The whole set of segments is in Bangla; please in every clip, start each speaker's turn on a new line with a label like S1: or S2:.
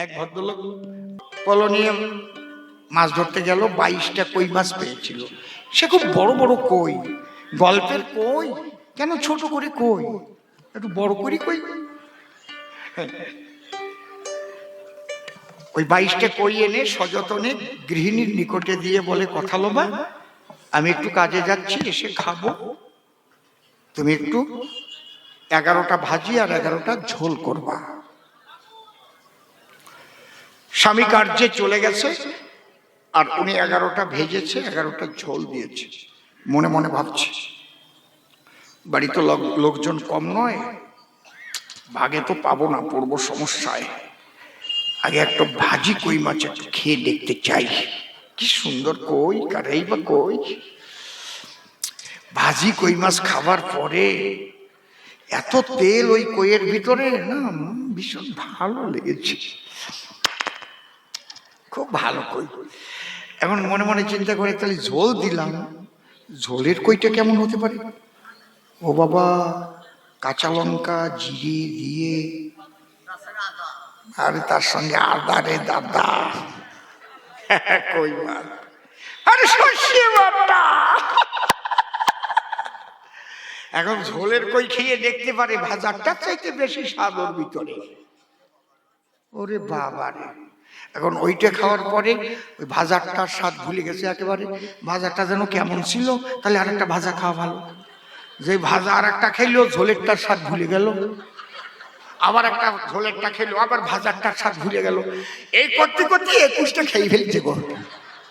S1: এক ভদ্রলোক পলো নিয়ে মাছ ধরতে গেল, 22টা কই মাছ পেয়েছিল। সে খুব বড় বড় কই, গল্পের কই, কেন ছোট করে কই, একটু বড় করে কই। ওই 22টা কই এনে সযতনে গৃহিণীর নিকটে দিয়ে বলে, কথা লোবা, আমি একটু কাজে যাচ্ছি, এসে খাবো, তুমি একটু 11টা ভাজি আর 11টা ঝোল করবা। স্বামী কার্যে চলে গেছে, আর উনি 11টা ভেজেছে, 11টা ঝোল দিয়েছে। মনে মনে ভাবছে, বাড়ি তো লোকজন কম নয়, ভাগে তো পাবো না, পড়বো সমস্যায়। আগে একটা ভাজি কই মাছ একটু খেয়ে দেখতে চাই, কি সুন্দর কই, কারাই বা কই। ভাজি কই মাছ খাবার পরে এত তেল ওই কইয়ের ভিতরে, না ভীষণ ভালো লেগেছে, খুব ভালো কই। এখন মনে মনে চিন্তা করে, তাহলে ঝোল দিলাম, ঝোলের কইটা কেমন হতে পারে? ও বাবা, কাঁচা লঙ্কা জিরে দিয়ে, আর তার সঙ্গে আদা রে দাদা, কই মাছ, আরে সর্ষে বাটা। এখন ঝোলের কই খেয়ে দেখতে পারে ভাজারটার চাইতে বেশি স্বাদ ওর ভিতরে। ওরে বাবা রে! এখন ওইটা খাওয়ার পরে ওই ভাজারটার স্বাদ ভুলে গেছে একেবারে। ভাজাটা যেন কেমন ছিল, তাহলে আরেকটা ভাজা খাওয়া ভালো। যে ভাজা আর একটা খেলো, ঝোলেরটার স্বাদ ভুলে গেল, আবার একটা ঝোলেরটা খেলো, আবার ভাজারটার স্বাদ ভুলে গেল। এই করতে করতে 21টা খেয়ে ফেলছে গো।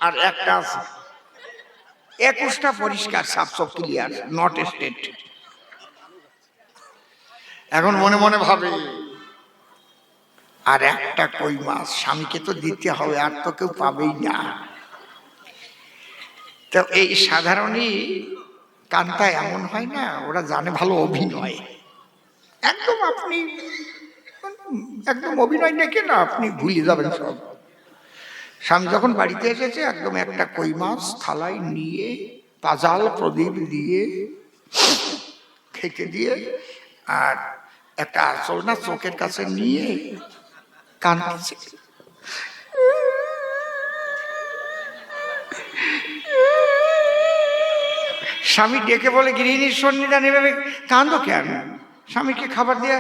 S1: আর একটা আছে, 21টা পরিষ্কার, সাফ সাফ ক্লিয়ার, নট স্টেট। এখন মনে মনে ভাবে, আর একটা কই মাছ স্বামীকে তো দিতে হবে, আর তো কেউ পাবেই না। তো এই সাধারণই কান্তা এমন হয় না, ওরা জানে ভালো অভিনয়। একদম আপনি একদম অভিনয় দেখে না, আপনি ভুলে যাবেন সব। স্বামী যখন বাড়িতে এসেছে, একদম একটা কই মাছ থালায় নিয়ে, পাজাল প্রদীপ দিয়ে, খেতে দিয়ে, আর একটা আঁচল না চোখের কাছে নিয়ে কাঁদছে। স্বামী ডেকে বলে, গৃহিণীর সন্নিধান এভাবে কাঁদো কেন? স্বামীকে খাবার দিয়ে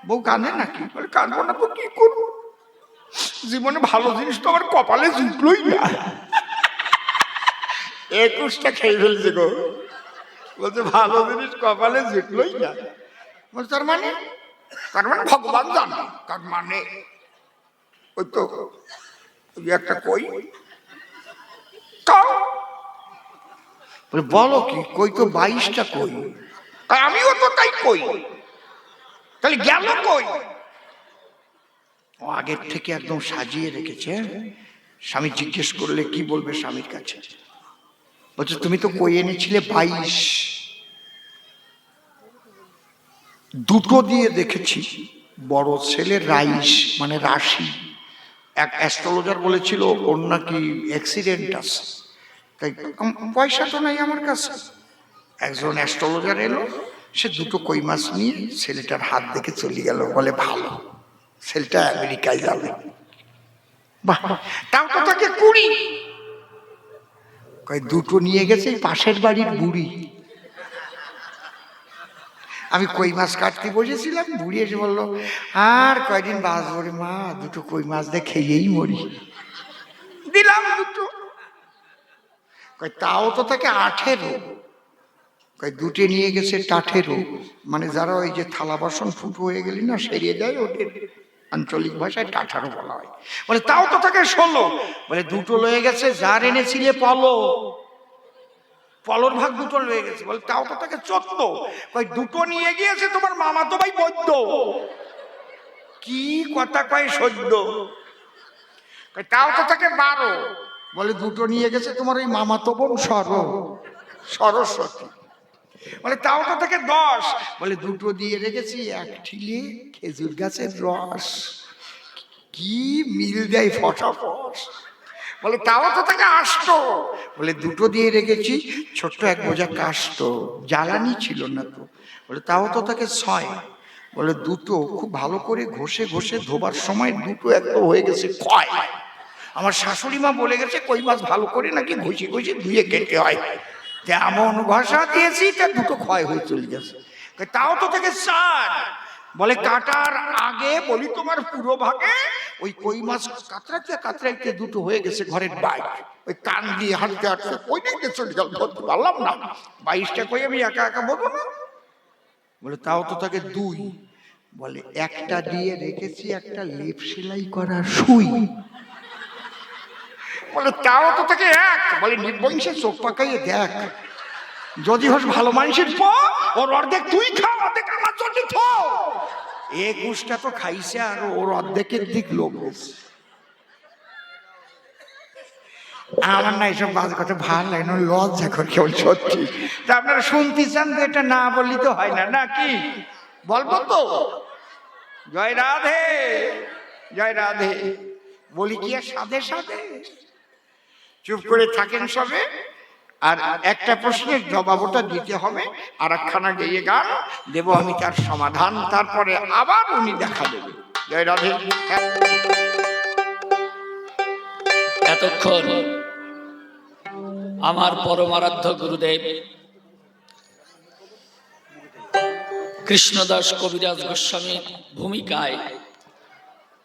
S1: বউ কাঁদে নাকি? বলে, কাঁদবো না তো কি করবো, জীবনে ভালো জিনিস তো আমার কপালে জুটলোই না। 21টা খেয়ে ফেলছে গো। বলছে ভালো জিনিস কপালে জুটলোই না। বলছে তার মানে ভগবান জানে। তার মানে ওই তো একটা কই। বলো কি, কই তো 22টা কই। আমিও তো তাই কই, তাহলে গেল কই? ও আগের থেকে একদম সাজিয়ে রেখেছে। স্বামী জিজ্ঞেস করলে কি বলবে স্বামীর কাছে? বলছে, তুমি তো কই এনেছিলে 22, দুটো দিয়ে দেখেছি। বড় ছেলে রাইস মানে রাশি, এক অ্যাস্ট্রোলজার বলেছিল ওর নাকি অ্যাক্সিডেন্ট আছে, তাই পয়সা তো নাই আমার কাছে। একজন অ্যাস্ট্রোলজার এলো, সে দুটো কই মাছ নিয়ে ছেলেটার হাত দেখে চলে গেল। বলে ভালো, ছেলেটা আমেরিকায় যাবে। বাহ, তাও তো তাকে 20। কই দুটো নিয়ে গেছে পাশের বাড়ির বুড়ি। আমি কই মাছ কাটতে বসেছিলাম, বুড়ি এসে বললো, আর কয়দিন বাঁচবো রে মা, দুটো কই মাছ দিয়ে খেয়েই মরি। দিলাম দুটো। কই তাও তো তাকে 18। কই দুটো নিয়ে গেছে 18, মানে যারা ওই যে থালা বাসন ফুটো হয়ে গেলি না সেরিয়ে দেয়, ওদের আঞ্চলিক ভাষায় 18 বলা হয়। বলে তাও তো তাকে 16। বলে দুটো লয়ে গেছে, যার এনেছিলে পলো, পলোর ভাগ দুটো লয়ে গেছে। বলে তাও তো তাকে 14। কই দুটো নিয়ে গিয়েছে তোমার মামা তো ভাই বৈদ্য। কি কথা কয় সদ্য। কই তাও তো তাকে 12। বলে দুটো নিয়ে গেছে তোমার ওই মামা তো বোন সরস্বতী। বলে তাও তো তাকে 10। বলে দুটো দিয়ে রেখেছি এক ঠিলে খেজুর গাছের রস। কি মিল দেয় ফটাফট। বলে তাও তো তাকে 8। বলে দুটো দিয়ে রেখেছি ছোট্ট এক বোঝা কাষ্ট, জ্বালানি ছিল না তো। বলে তাও তো তাকে 6। বলে দুটো খুব ভালো করে ঘষে ঘষে ধোবার সময় দুটো একদম হয়ে গেছে ক্ষয়। আমার শাশুড়ি মা বলে গেছে কই মাছ ভালো করে নাকি ঘষে ঘষে ধুয়ে কেটে হয়, তেমন ঘষা দিয়েছি তা দুটো ক্ষয় হয়ে চলে গেছে। তাও তো থেকে চার। বলে কাটার আগে বলি তোমার পুরো ভাগে ওই কই মাছ কাতরাইতে কাতরাইতে দুটো হয়ে গেছে ঘরের বাইরে, ওই কান দিয়ে হাঁটতে হাঁটতে ওই দিকে চলে গেল, ধরতে পারলাম না। 22টা কই আমি একা একা বলবো না। বলে তাও তো তাকে দুই। বলে একটা দিয়ে রেখেছি একটা লেপ সেলাই করার সুই। বলে তাও তো তাকে এক। বলে নির্বংশে চোখ পাকাইয়ে দেখ, যদি হোস ভালো মানুষের পো, ওর অর্ধেক তুই খা, অর্ধেক আমার জন্য থো। 21টা তো খাইছে আর ওর অর্ধেকের দিক লোক হয়েছে। আমার না এইসব বাজ কথা ভালো লাগে না, লজ্জা করে কেবল সত্যি। তা আপনারা শুনতে চান তো, এটা না বললি তো হয় না নাকি? বলবো তো। জয় রাধে, জয় রাধে। বলি কি আর সাধে সাধে? চুপ করে থাকেন সবে। আর একটা প্রশ্নের জবাবটা দিতে হবে, আর একখানা গেয়ে গান দেব আমি তার সমাধান, তারপরে আবার উনি দেখা দেবে। জয় রাধে।
S2: এতক্ষণ আমার পরমারাধ্য গুরুদেব কৃষ্ণদাস কবিরাজ গোস্বামীর ভূমিকায়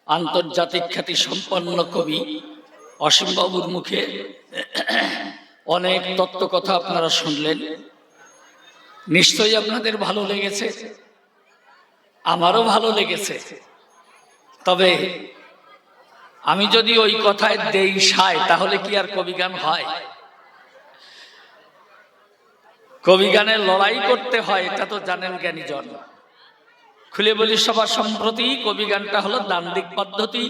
S2: আন্তর্জাতিক খ্যাতি সম্পন্ন কবি অসীমবাবুর মুখে অনেক তত্ত্ব কথা আপনারা শুনলেন। নিশ্চয়ই আপনাদের ভালো লেগেছে, আমারও ভালো লেগেছে। তবে আমি যদি ওই কথায় দেই সায়, তাহলে কি আর কবিগান হয়? কবিগানে লড়াই করতে হয়, এটা তো জানেন জ্ঞানীজন। খুলে বলি সবার সম্প্রতি, কবিগানটা হলো দান্দিক পদ্ধতি।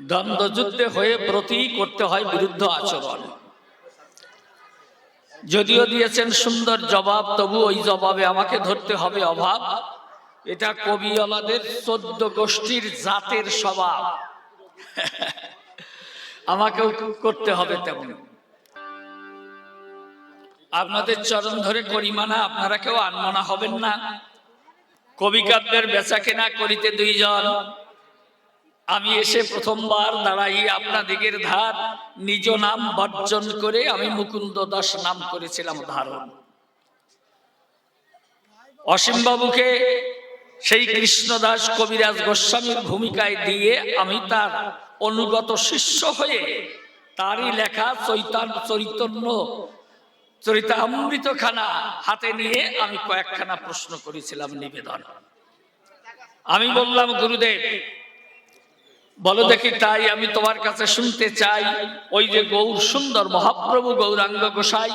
S2: দ্বন্দ্বযুদ্ধে হয়ে প্রতি করতে হয় বিরুদ্ধ আচরণ। যদিও দিয়েছেন সুন্দর জবাব, তবু ওই জবাবে আমাকে ধরতে হবে অভাব। এটা কবিওয়ালাদের 14 গোষ্ঠীর জাতের স্বভাব। আমাকেও করতে হবে তেমন। আপনাদের চরণ ধরে করি মানা, আপনারা কেউ আনমনা হবেন না। কবিকাব্যের বেচা কেনা করিতে দুইজন, আমি এসে প্রথমবার দাঁড়াই আপনাদিগের ধার। নিজ নাম বর্জন করে আমি মুকুন্দ দাস নাম করেছিলাম ধারণ। অসীমবাবুকে সেই কৃষ্ণদাস কবিরাজ গোস্বামীর ভূমিকায় দিয়ে আমি তার অনুগত শিষ্য হয়ে তারই লেখা চরিতামৃত খানা হাতে নিয়ে আমি কয়েকখানা প্রশ্ন করেছিলাম নিবেদন। আমি বললাম, গুরুদেব বলো দেখি, তাই আমি তোমার কাছে শুনতে চাই, ওই যে গৌর সুন্দর মহাপ্রভু গৌরাঙ্গ গোসাই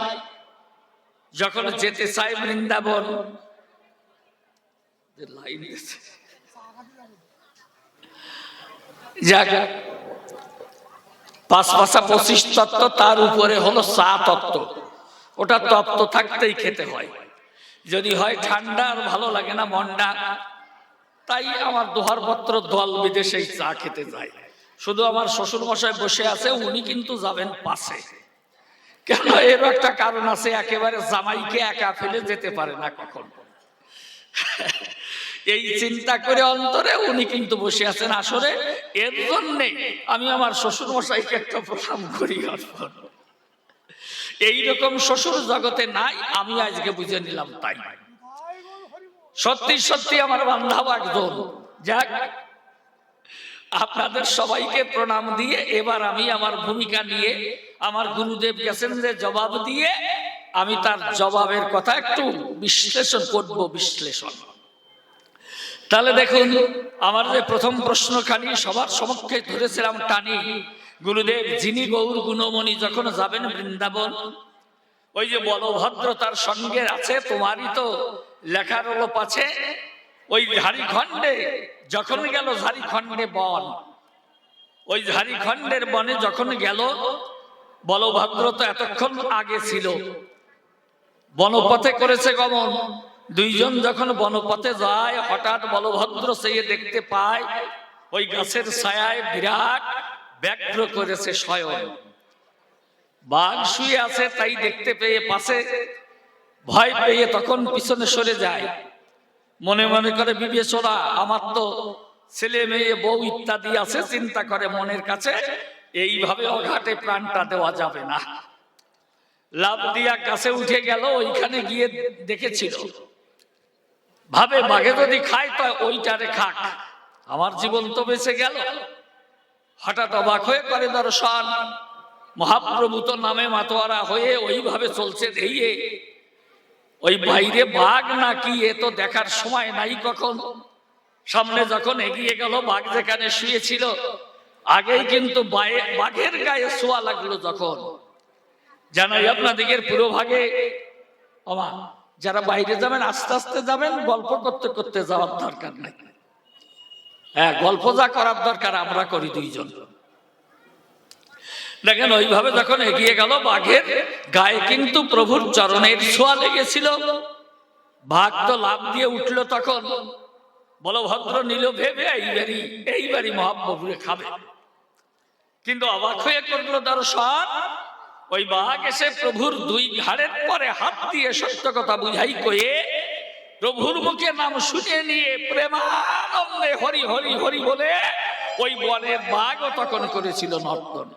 S2: যখন যেতে চায় বৃন্দাবন, পাঁচ পাঁচা 25 তত্ত্ব, তার উপরে হলো 7 তত্ত্ব। ওটা তত্ত্ব থাকতেই খেতে হয়, যদি হয় ঠান্ডা আর ভালো লাগে না মন্ডা। তাই আমার দোহার পত্র দল বিদেশে চা খেতে যায়। শুধু আমার শ্বশুর মশাই বসে আছে, উনি কিন্তু যাবেন পাশে। কেন, এর একটা কারণ আছে, একেবারে জামাইকে একা ফেলে যেতে পারে না কখন। এই চিন্তা করে অন্তরে উনি কিন্তু বসে আছেন আসরে। এর জন্যে আমি আমার শ্বশুর মশাইকে একটা প্রণাম করি। এইরকম শ্বশুর জগতে নাই, আমি আজকে বুঝে নিলাম। তাই সত্যি সত্যি আমার বান্ধব একজন। যাক, আপনাদের সবাইকে প্রণাম দিয়ে এবার আমি আমার ভূমিকা নিয়ে, আমার গুরুদেব গেছেন যে জবাব দিয়ে, আমি তার জবাবের কথা একটু বিশ্লেষণ করব। বিশ্লেষণ তাহলে দেখুন, আমার যে প্রথম প্রশ্নখানি সবার সমক্ষে ধরেছিলাম টানি, গুরুদেব যিনি গৌর গুণমণি যখন যাবেন বৃন্দাবন, ওই যে বলভদ্র তার সঙ্গে আছে, তোমারই তো লেখার লোপ আছে। ওই ঝাড়িখণ্ডে যখন গেল, ঝাড়িখণ্ডে বন, ওই ঝাড়িখণ্ডের বনে যখন গেল, বলভদ্র তো এতক্ষণ আগে ছিল, বনপথে করেছে গমন। দুইজন যখন বনপথে যায়, হঠাৎ বলভদ্র চেয়ে দেখতে পায় ওই গাছের ছায়ায় বিরাট ব্যাঘ্র করেছে শয়ন। বাঘ শুয়ে আছে, তাই দেখতে পেয়ে পাশে ভয় পেয়ে তখন পিছনে সরে যায়। মনে মনে করে বিবেচনা, আমার তো ছেলে মেয়ে বউ ইত্যাদি আছে, চিন্তা করে মনের কাছে এইভাবে অঘাটে প্রাণটা দেওয়া যাবে না। লাফ দিয়া গাছে উঠে গেল, ওইখানে গিয়ে দেখেছিল, ভাবে বাঘে যদি খায় তো ওইটারে খাক, আমার জীবন তো বেঁচে গেল। হঠাৎ অবাক হয়ে করে দর্শন, মহাপ্রভু তো নামে মাতোয়ারা হয়ে ওইভাবে চলছে ধেয়ে, ওই বাইরে বাঘ নাকি এ তো দেখার সময় নাই কখন। সামনে যখন এগিয়ে গেল, বাঘ যেখানে শুয়েছিল, আগেই কিন্তু বাঘের গায়ে ছোঁয়া লাগলো। যখন জানাই আপনাদের পুরো ভাগে যারা বাইরে যাবেন আস্তে আস্তে যাবেন, গল্প করতে করতে যাওয়ার দরকার নাই। হ্যাঁ, গল্প যা করার দরকার আমরা করি দুইজন। দেখেন ওইভাবে যখন এগিয়ে গেল, বাঘের গায়ে কিন্তু প্রভুর চরণের ছোঁয়া লেগেছিল। বাঘ তো লাফ দিয়ে উঠলো, তখন বলভদ্র নিল ভেবে এইবারই মহাপ্রভুরে খাবে। কিন্তু অবাক হয়ে করলো দর্শন, ওই বাঘ এসে প্রভুর দুই ঘাড়ের পরে হাত দিয়ে সত্য কথা বুঝাই কয়ে প্রভুর মুখে নাম শুনে নিয়ে প্রেমানন্দে হরি হরি হরি বলে ওই বনের বাঘও তখন করেছিল নর্তন।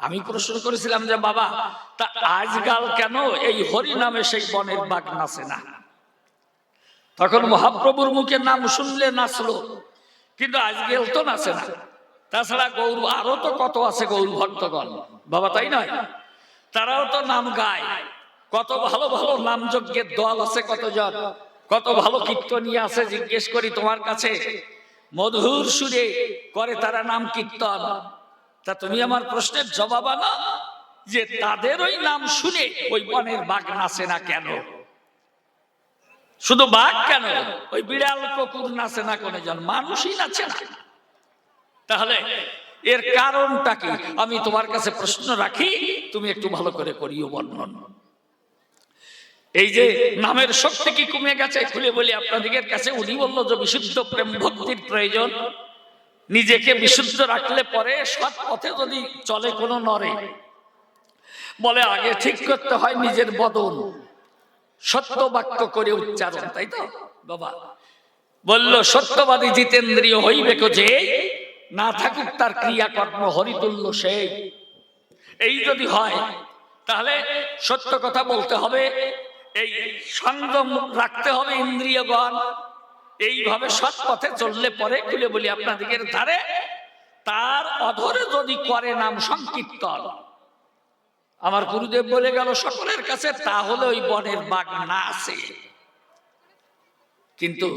S2: আমি প্রশ্ন করেছিলাম যে বাবা, তা আজকাল কেন এই হরি নামে সেই বনের বাঘ নাচে না? তখন মহাপ্রভুর মুখে নাম শুনলে নাচলো, কিন্তু আজকাল তো নাচে না। তাছাড়া গৌর আরো তো কত আছে গৌর ভক্তগণ বাবা, তাই নয়? তারাও তো নাম গায়, কত ভালো ভালো নাম যজ্ঞের দল আছে কতজন, কত ভালো কীর্তনীয় আছে। জিজ্ঞেস করি তোমার কাছে, মধুর সুরে করে তারা নাম কীর্তন। তা তুমি আমার প্রশ্নের জবাব আনো যে তাদের ওই নাম শুনে ওই বনের বাঘ নাচে না কেন? শুধু বাঘ কেন, ওই বিড়াল কুকুর নাচে না, কোনজন মানুষই নাচে না। তাহলে এর কারণটা কি? আমি তোমার কাছে প্রশ্ন রাখি, তুমি একটু ভালো করে করিও বর্ণন। এই যে নামের শক্তি কি কমে গেছে? খুলে বলি আপনাদের কাছে। উনি বললো যে বিশুদ্ধ প্রেম ভক্তির প্রয়োজন, নিজেকে বিশুদ্ধ রাখলে পরে সৎ পথে যদি চলে কোনো নরে, বলে আগে ঠিক করতে হয় নিজের বদন, সত্য বাক্য করে উচ্চারণ, তাই তো বাবা? বলল সত্যবাদী জিতেন্দ্রিয় হইবে যে, না থাকুক তার ক্রিয়াকর্ম হরিতুল্য সেই। এই যদি হয় তাহলে সত্য কথা বলতে হবে, এই সংযম রাখতে হবে ইন্দ্রিয়গণ। এইভাবে সৎ পথে চললে পরে খুলে বলি আপনাদের ধারে তার অধরে যদি করে নাম সংকীর্তন, আমার গুরুদেব বলে গেল সকলের কাছে, তাহলে ওই বনের বাঘ না আসে। কিন্তু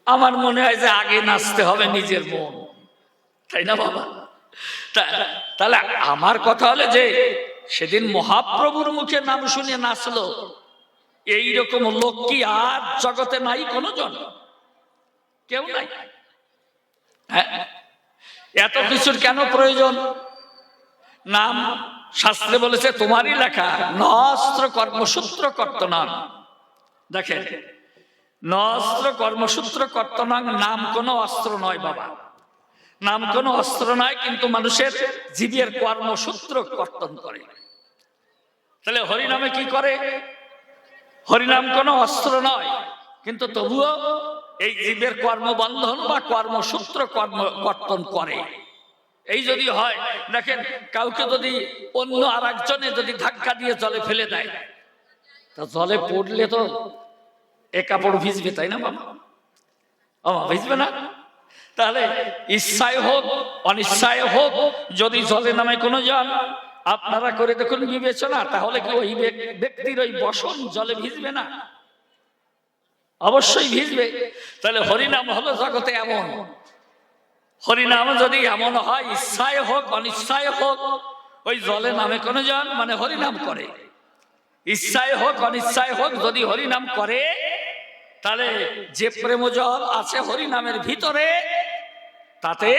S2: আমার মনে হয় যে আগে নাচতে হবে নিজের মন, তাই না বাবা? তাহলে আমার কথা হলো যে সেদিন মহাপ্রভুর মুখে নাম শুনে নাচলো, এইরকম লোক কি আর জগতে নাই? কোন জন কেউ নাই। হ্যাঁ, এত কিছুর কেন প্রয়োজন? নাম শাস্ত্রে বলেছে, তোমারই লেখা, নস্ত্র কর্মসূত্র কর্তনাং। দেখেন, নস্ত্র কর্মসূত্র কর্তনাং, নাম কোনো অস্ত্র নয় বাবা, নাম কোনো অস্ত্র নয়, কিন্তু মানুষের জীবের কর্মসূত্র কর্তন করে। তাহলে হরিনামে কি করে? হরিনাম কোনো অস্ত্র নয়, কিন্তু তবুও এই জীবের কর্মবন্ধন বা কর্মসূত্র কর্তন করে। এই যদি হয়, দেখেন কাউকে যদি অন্য আর একজনে যদি ধাক্কা দিয়ে জলে ফেলে দেয়, তা জলে পড়লে তো এ কাপড় ভিজবে, তাই না বাবা? ভিজবে না? তাহলে ইচ্ছায় হোক অনিচ্ছায় হোক, যদি জলে নামে কোনো জন, আপনারা করে দেখুন বিবেচনা, তাহলে কি ওই ব্যক্তির ওই বসন জলে ভিজবে না? অবশ্যই ভিজবে। তাহলে হরিনাম হলো জগতে এমন, হরিনাম যদি এমন হয়, ইচ্ছায় হোক অনিচ্ছায় হোক, ওই জলে নামে কোনো জন মানে হরিনাম করে, ইচ্ছায় হোক অনিচ্ছায় হোক যদি হরিনাম করে, তাহলে যে প্রেম জল আছে হরিনামের ভিতরে, তাতে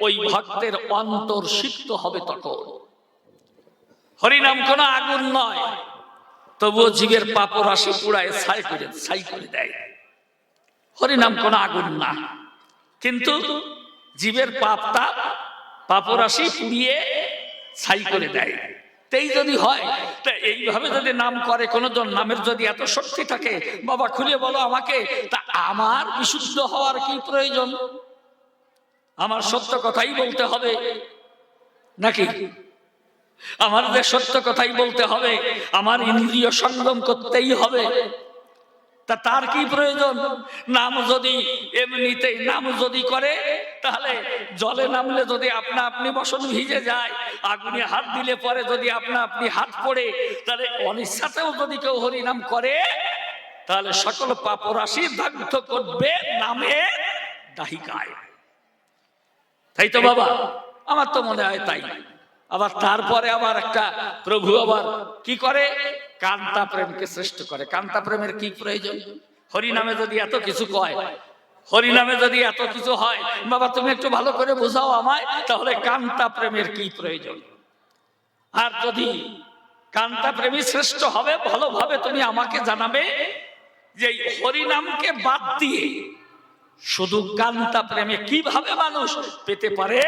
S2: ওই ভক্তের অন্তর সিক্ত হবে। তখন হরিনাম কোনো আগুন নয়, তবুও জীবের পাপ রাশি পুড়ায় ছাই করে দেয়। হরিনাম কোনো আগুন না, কিন্তু জীবের পাপ রাশি পুড়িয়ে ছাই করে দেয়। তাই যদি হয়, তা এইভাবে যদি নাম করে কোন জন, নামের যদি এত শক্তি থাকে, বাবা খুলে বলো আমাকে, তা আমার বিশুদ্ধ হওয়ার কি প্রয়োজন? আমার সত্য কথাই বলতে হবে নাকি? আমার যে সত্য কথাই বলতে হবে, আমার ইন্দ্রিয় সংযম করতেই হবে। তা তার কি প্রয়োজন? নাম যদি এমনিতেই নাম যদি করে, তাহলে জলে নামলে যদি আপনা আপনি বসন ভিজে যায়, আগুনে হাত দিলে পরে যদি আপনা আপনি হাত পড়ে, তাহলে অনিচ্ছাতেও যদি কেউ হরিনাম করে, তাহলে সকল পাপ রাশি দগ্ধ করবে নামের দাহিকায়। তাই তো বাবা, আমার তো মনে হয় তাই। আবার তারপরে আবার একটা প্রভু আবার কি করে? কান্তা প্রেমকে শ্রেষ্ঠ করে। কান্তা প্রেমের কি প্রয়োজন? হরিনামে যদি এত কিছু কয়, হরিনামে যদি এত কিছু হয়, বাবা তুমি একটু ভালো করে বোঝাও আমায়, তাহলে কান্তা প্রেমের কি প্রয়োজন? আর যদি কান্তা প্রেমী শ্রেষ্ঠ হবে, ভালোভাবে তুমি আমাকে জানাবে যে হরিনামকে বাদ দিয়ে শুধু কান্তা প্রেমে কিভাবে মানুষ পেতে পারে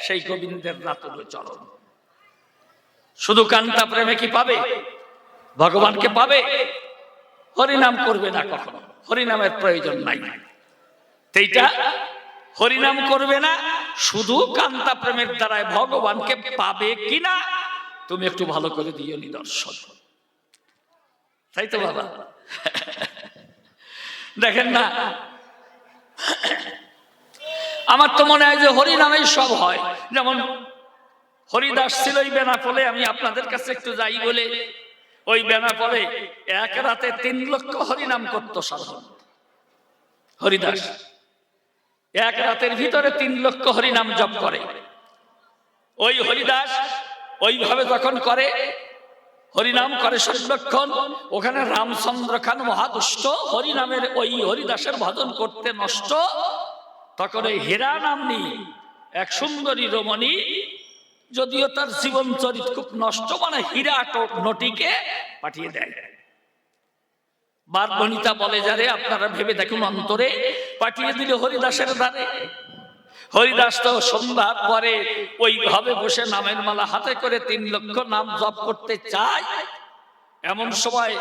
S2: সেই গোবিন্দের রাতুল চরণ। শুধু কান্তা প্রেমে কি পাবে? ভগবানকে পাবে। হরিনাম করবে না কখনো, হরিনামের প্রয়োজন নাই। এইটা হরিনাম করবে না, শুধু কান্তা প্রেমের দ্বারায় ভগবানকে পাবে কিনা তুমি একটু ভালো করে দিও নিদর্শন। তাই তো বাবা? দেখেন না, আমার তো মনে হয় যে হরিনামেই সব হয়। যেমন হরিদাস ছিল ওই বেনাপোলে, আমি আপনাদের কাছে একটু যাই বলে, ওই বেনাপোলে এক রাতে 3 লক্ষ হরিনাম করতো সাধন। হরিদাস এক রাতের ভিতরে 3 লক্ষ হরিনাম জপ করে। ওই হরিদাস ওইভাবে যখন করে, হরিনাম করে সংরক্ষণ, ওখানে রামচন্দ্র খান মহাদুষ্ট হরিনামের ওই হরিদাসের ভজন করতে নষ্ট, তখন ওই হীরা নামনি এক সুন্দরী রমণী, যদিও তার জীবন চরিত খুব নষ্ট, মানে হীরা নটিকে পাঠিয়ে দেয়। বারবনিতা বলে যারে, আপনারা ভেবে দেখুন অন্তরে, পাঠিয়ে দিল হরিদাসের দ্বারে। হরিদাস তো সন্ধ্যার পরে ওইভাবে বসে নামের মালা হাতে করে 3 লক্ষ নাম জপ করতে চায়। এমন সময়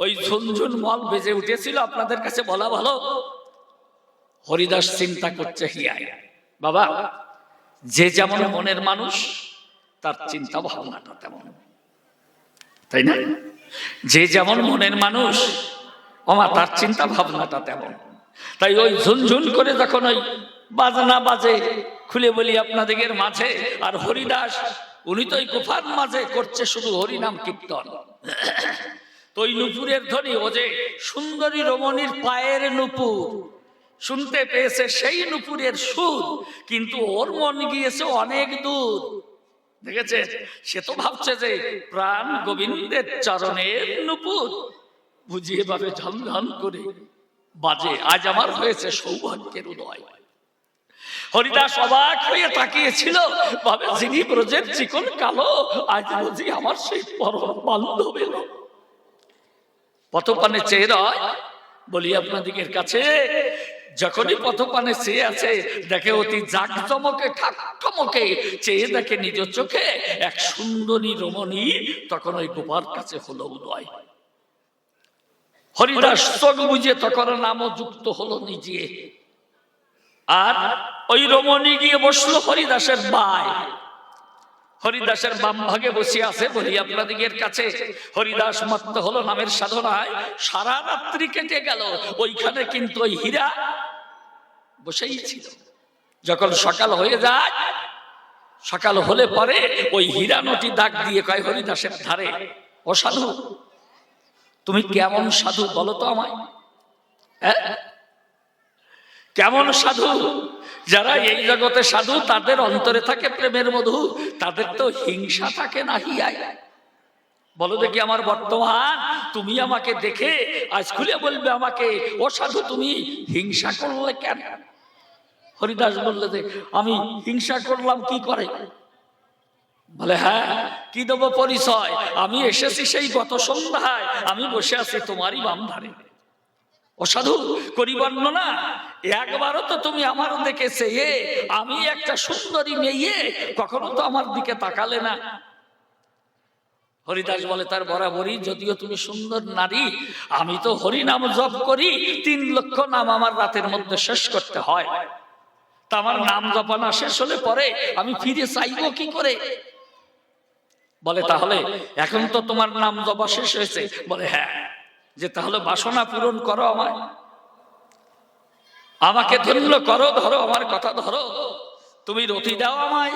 S2: ওই ঝুনঝুন মল বেজে উঠেছিল, আপনাদের কাছে বলা ভালো। হরিদাস চিন্তা করছে, হিয়ায় বাবা, যে যেমন মনের মানুষ তার চিন্তা ভাবনাটা তেমন, তাই না? যে যেমন মনের মানুষ তার চিন্তা ভাবনাটা তেমন। তাই ওই ঝুনঝুন করে যখন ওই বাজনা বাজে, খুলে বলি আপনাদের মাঝে, আর হরিদাস উনি তো ওই গুফার মাঝে করছে শুধু হরিনাম কীর্তন। তো ওই নুপুরের ধ্বনি, ও যে সুন্দরী রমণীর পায়ের নুপুর শুনতে পেয়েছে, সেই নুপুরের সুর, কিন্তু ওর মন গিয়েছে অনেক দূর। দেখেছে, সে তো ভাবছে যে প্রাণ গোবিন্দের চরণের নুপুর বুঝিয়ে ভাবে ঝনঝন করে বাজে, আজ আমার হয়েছে সৌভাগ্যের উদয়। হরিদাস অবাক হয়ে তাকিয়েছিল, ভাবে যিনি ব্রজের চিকন কালো, আজ বুঝি আমার সেই পরম বান্ধব এলো। পথপানে চেয়ে রয় বলি আপনাদিগের কাছে, যখনই পথপানে চেয়ে আছে, দেখে অতি জাকজমকে ঠাকঠমকে চেয়ে দেখে নিজ চোখে এক সুন্দরী রমণী, তখন ওই গোপার কাছে হলো উদয়। হরিদাস চোখ বুঝে তখন নামও যুক্ত হলো নিজে, আর ওই রমণী গিয়ে বসলো হরিদাসের বাই। হরিদাসের বাম ভাগে বসে আছে বলি আপনাদিগের কাছে। হরিদাস মত্ত হলো নামের সাধনায়, সারা রাত্রি কেটে গেল। ওইখানে কিন্তু ওই হীরা বসেই ছিল। যখন সকাল হয়ে যায়, সকাল হলে পরে ওই হীরা নটি ডাক দিয়ে কয় হরিদাসের ধারে, ও সাধু, তুমি কেমন সাধু বলো তো আমায়? কেমন সাধু? যারা এই জগতে সাধু, তাদের অন্তরে থাকে প্রেমের মধু, তাদের তো হিংসা থাকে না। হিয়ায় বলো দেখি আমার বর্তমান, তুমি আমাকে দেখে আজ খুলে বলবে আমাকে, ও সাধু তুমি হিংসা করলে কেন? হরিদাস বললে যে আমি হিংসা করলাম কি করে? বলে হ্যাঁ, কি দেবো পরিচয়? আমি এসেছি সেই গত সন্ধ্যায়, আমি বসে আছি তোমারই বাম ধারে। অসাধু করি বর্ণনা, একবারও তো তুমি আমার দেখেছে, আমি একটা সুন্দরী মেয়ে, কখনো তো আমার দিকে তাকালে না। হরিদাস বলে তার বরাবরই, যদিও তুমি সুন্দর নারী, আমি তো হরিনাম জপ করি, 3 লক্ষ নাম আমার রাতের মধ্যে শেষ করতে হয়। তা আমার নাম জপানা শেষ হলে পরে আমি ফিরে চাইবো কি করে? বলে তাহলে এখন তো তোমার নাম জপা শেষ হয়েছে। বলে হ্যাঁ, যে তাহলে বাসনা পূরণ করো, আমাকে ধন্য করো, ধরো আমার কথা ধরো, তুমি রতি দাও আমায়।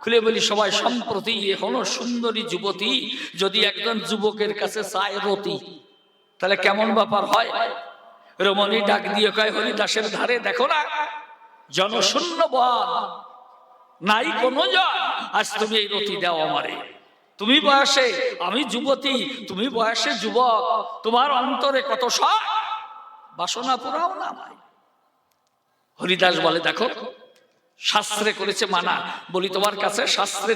S2: খুলে বলি সবাই, সম্প্রতি এখনো সুন্দরী যুবতী যদি একজন যুবকের কাছে চায় রতি, তাহলে কেমন ব্যাপার হয়? রমণী ডাক দিয়ে কয়, হরিদাসের ধারে দেখো না, জনশূন্য বন, নাই কোনো জন, আজ তুমি এই রতি দাও আমারে। তুমি বয়সে আমি যুবতী, তুমি বয়সে যুবক, তোমার অন্তরে কত শখ, বাসনা পুরাও না আমায়। হরিদাস বলে দেখো, শাস্ত্রে করেছে মানা। বলি তোমার কাছে শাস্ত্রে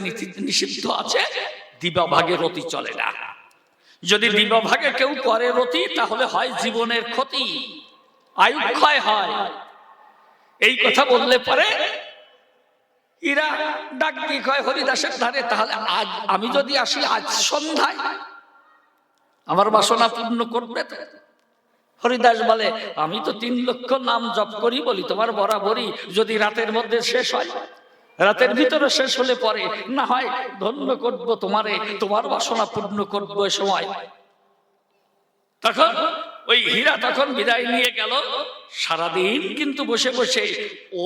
S2: নিষিদ্ধ আছে, দিবাভাগে রতি চলে না। যদি দিবাভাগে কেউ করে রতি, তাহলে হয় জীবনের ক্ষতি, আয়ুক্ষয় হয়। এই কথা বললে পরে এরা ডাক দিয়ে কয় হরিদাসের ধারে, তাহলে আজ আমি যদি আসি আজ সন্ধ্যায়, আমার বাসনা পূর্ণ করবে তো? হরিদাস বলে আমি তো 3 লক্ষ নাম জপ করি। বলি তোমার বরাবরই যদি রাতের মধ্যে শেষ হয়, রাতের ভিতরে শেষ হলে পরে না হয় ধন্য করবো তোমারে, তোমার বাসনা পূর্ণ করবো। এ সময় তখন ওই হীরা তখন বিদায় নিয়ে গেল। সারাদিন কিন্তু বসে বসে